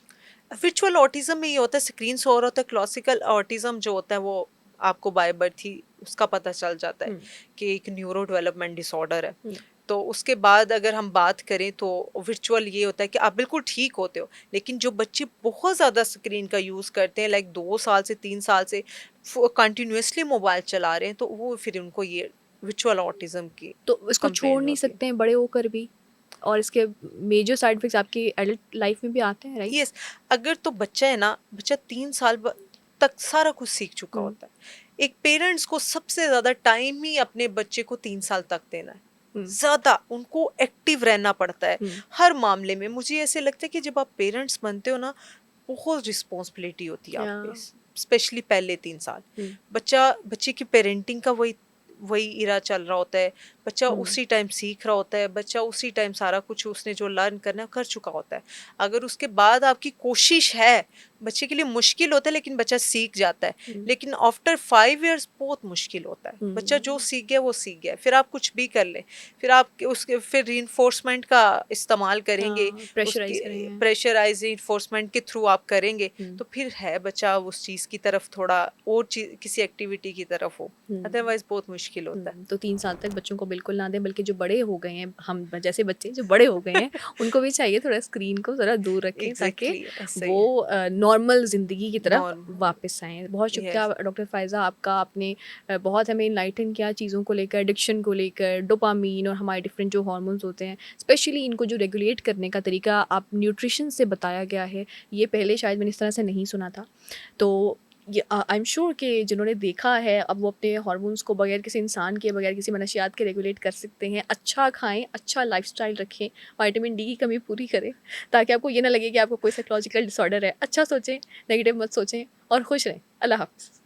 विजुअल ऑटिज्म में ये होता है, स्क्रीन से और होता है। क्लासिकल ऑटिज्म जो होता है वो आपको बाय बर्थ ही उसका पता चल जाता है हुँ, कि एक न्यूरो डेवलपमेंट डिसऑर्डर है। हुँ, तो उसके बाद अगर हम बात करें तो विर्चुअल ये होता है कि आप बिल्कुल ठीक होते हो, लेकिन जो बच्चे बहुत ज़्यादा स्क्रीन का यूज़ करते हैं, लाइक 2 साल से 3 साल से कंटिन्यूसली मोबाइल चला रहे हैं, तो वो फिर उनको ये विर्चुअल ऑटिज्म की तो इसको छोड़ कंप्लेन नहीं होती है। सकते हैं बड़े होकर भी, और इसके मेजर साइड इफेक्ट्स आपकी एडल्ट लाइफ में भी आते हैं, राइट? यस, अगर तो बच्चा है ना, बच्चा 3 साल तक सारा कुछ सीख चुका हुँ, होता है। एक पेरेंट्स को सबसे ज्यादा टाइम ही अपने बच्चे को 3 साल तक देना है। हुँ, ज्यादा उनको एक्टिव रहना पड़ता है हुँ, हर मामले में। मुझे ऐसे लगता है कि जब आप पेरेंट्स बनते हो ना, बहुत रिस्पॉन्सिबिलिटी होती है आप या पे, स्पेशली पहले 3 साल। हुँ, बच्चे की पेरेंटिंग का वही वही इरा चल रहा होता है। बच्चा हुँ, उसी टाइम सीख रहा होता है, बच्चा उसी टाइम सारा कुछ उसने जो लर्न करना है कर चुका होता है। अगर उसके बाद आपकी कोशिश है, बच्चे के लिए मुश्किल होता है लेकिन बच्चा सीख जाता है। हुँ, लेकिन आफ्टर 5 इयर्स बहुत मुश्किल होता है। बच्चा जो हुँ, सीख गया वो सीख गया, फिर आप कुछ भी कर ले, फिर आप उसके फिर रीइंफोर्समेंट का इस्तेमाल करेंगे, हाँ, उसके प्रेशराइज़ करेंगे। प्रेशराइज रीइंफोर्समेंट के थ्रू आप करेंगे, हुँ, तो फिर है बच्चा उस चीज़ की तरफ थोड़ा और किसी एक्टिविटी की तरफ हो, हुँ, अदरवाइज बहुत मुश्किल होता है। तो 3 साल तक बच्चों को बिल्कुल ना दें, बल्कि जो बड़े हो गए हैं, हम जैसे बच्चे जो बड़े हो गए हैं, उनको भी चाहिए थोड़ा स्क्रीन को ज़रा दूर रखें, ताकि एग्जैक्टली ऐसा वो ही है। नॉर्मल ज़िंदगी की तरफ नॉर्म वापस आएँ। बहुत शुक्रिया यस, डॉक्टर फ़ायज़ा आपका, आपने बहुत हमें एनलाइटन किया चीज़ों को लेकर, एडिक्शन को लेकर, डोपामाइन और हमारे डिफरेंट जो हार्मोन्स होते हैं, स्पेशली इनको जो रेगुलेट करने का तरीका आप न्यूट्रिशन से बताया गया है, ये पहले शायद मैंने इस तरह से नहीं सुना था। तो आई एम श्योर कि जिन्होंने देखा है अब वो अपने हार्मोन्स को बगैर किसी इंसान के, बगैर किसी मनशियात के रेगुलेट कर सकते हैं। अच्छा खाएं, अच्छा लाइफस्टाइल रखें, विटामिन डी की कमी पूरी करें, ताकि आपको ये ना लगे कि आपको कोई साइकोलॉजिकल डिसऑर्डर है। अच्छा सोचें, नेगेटिव मत सोचें और खुश रहें। अल्लाह हाफ़िज़।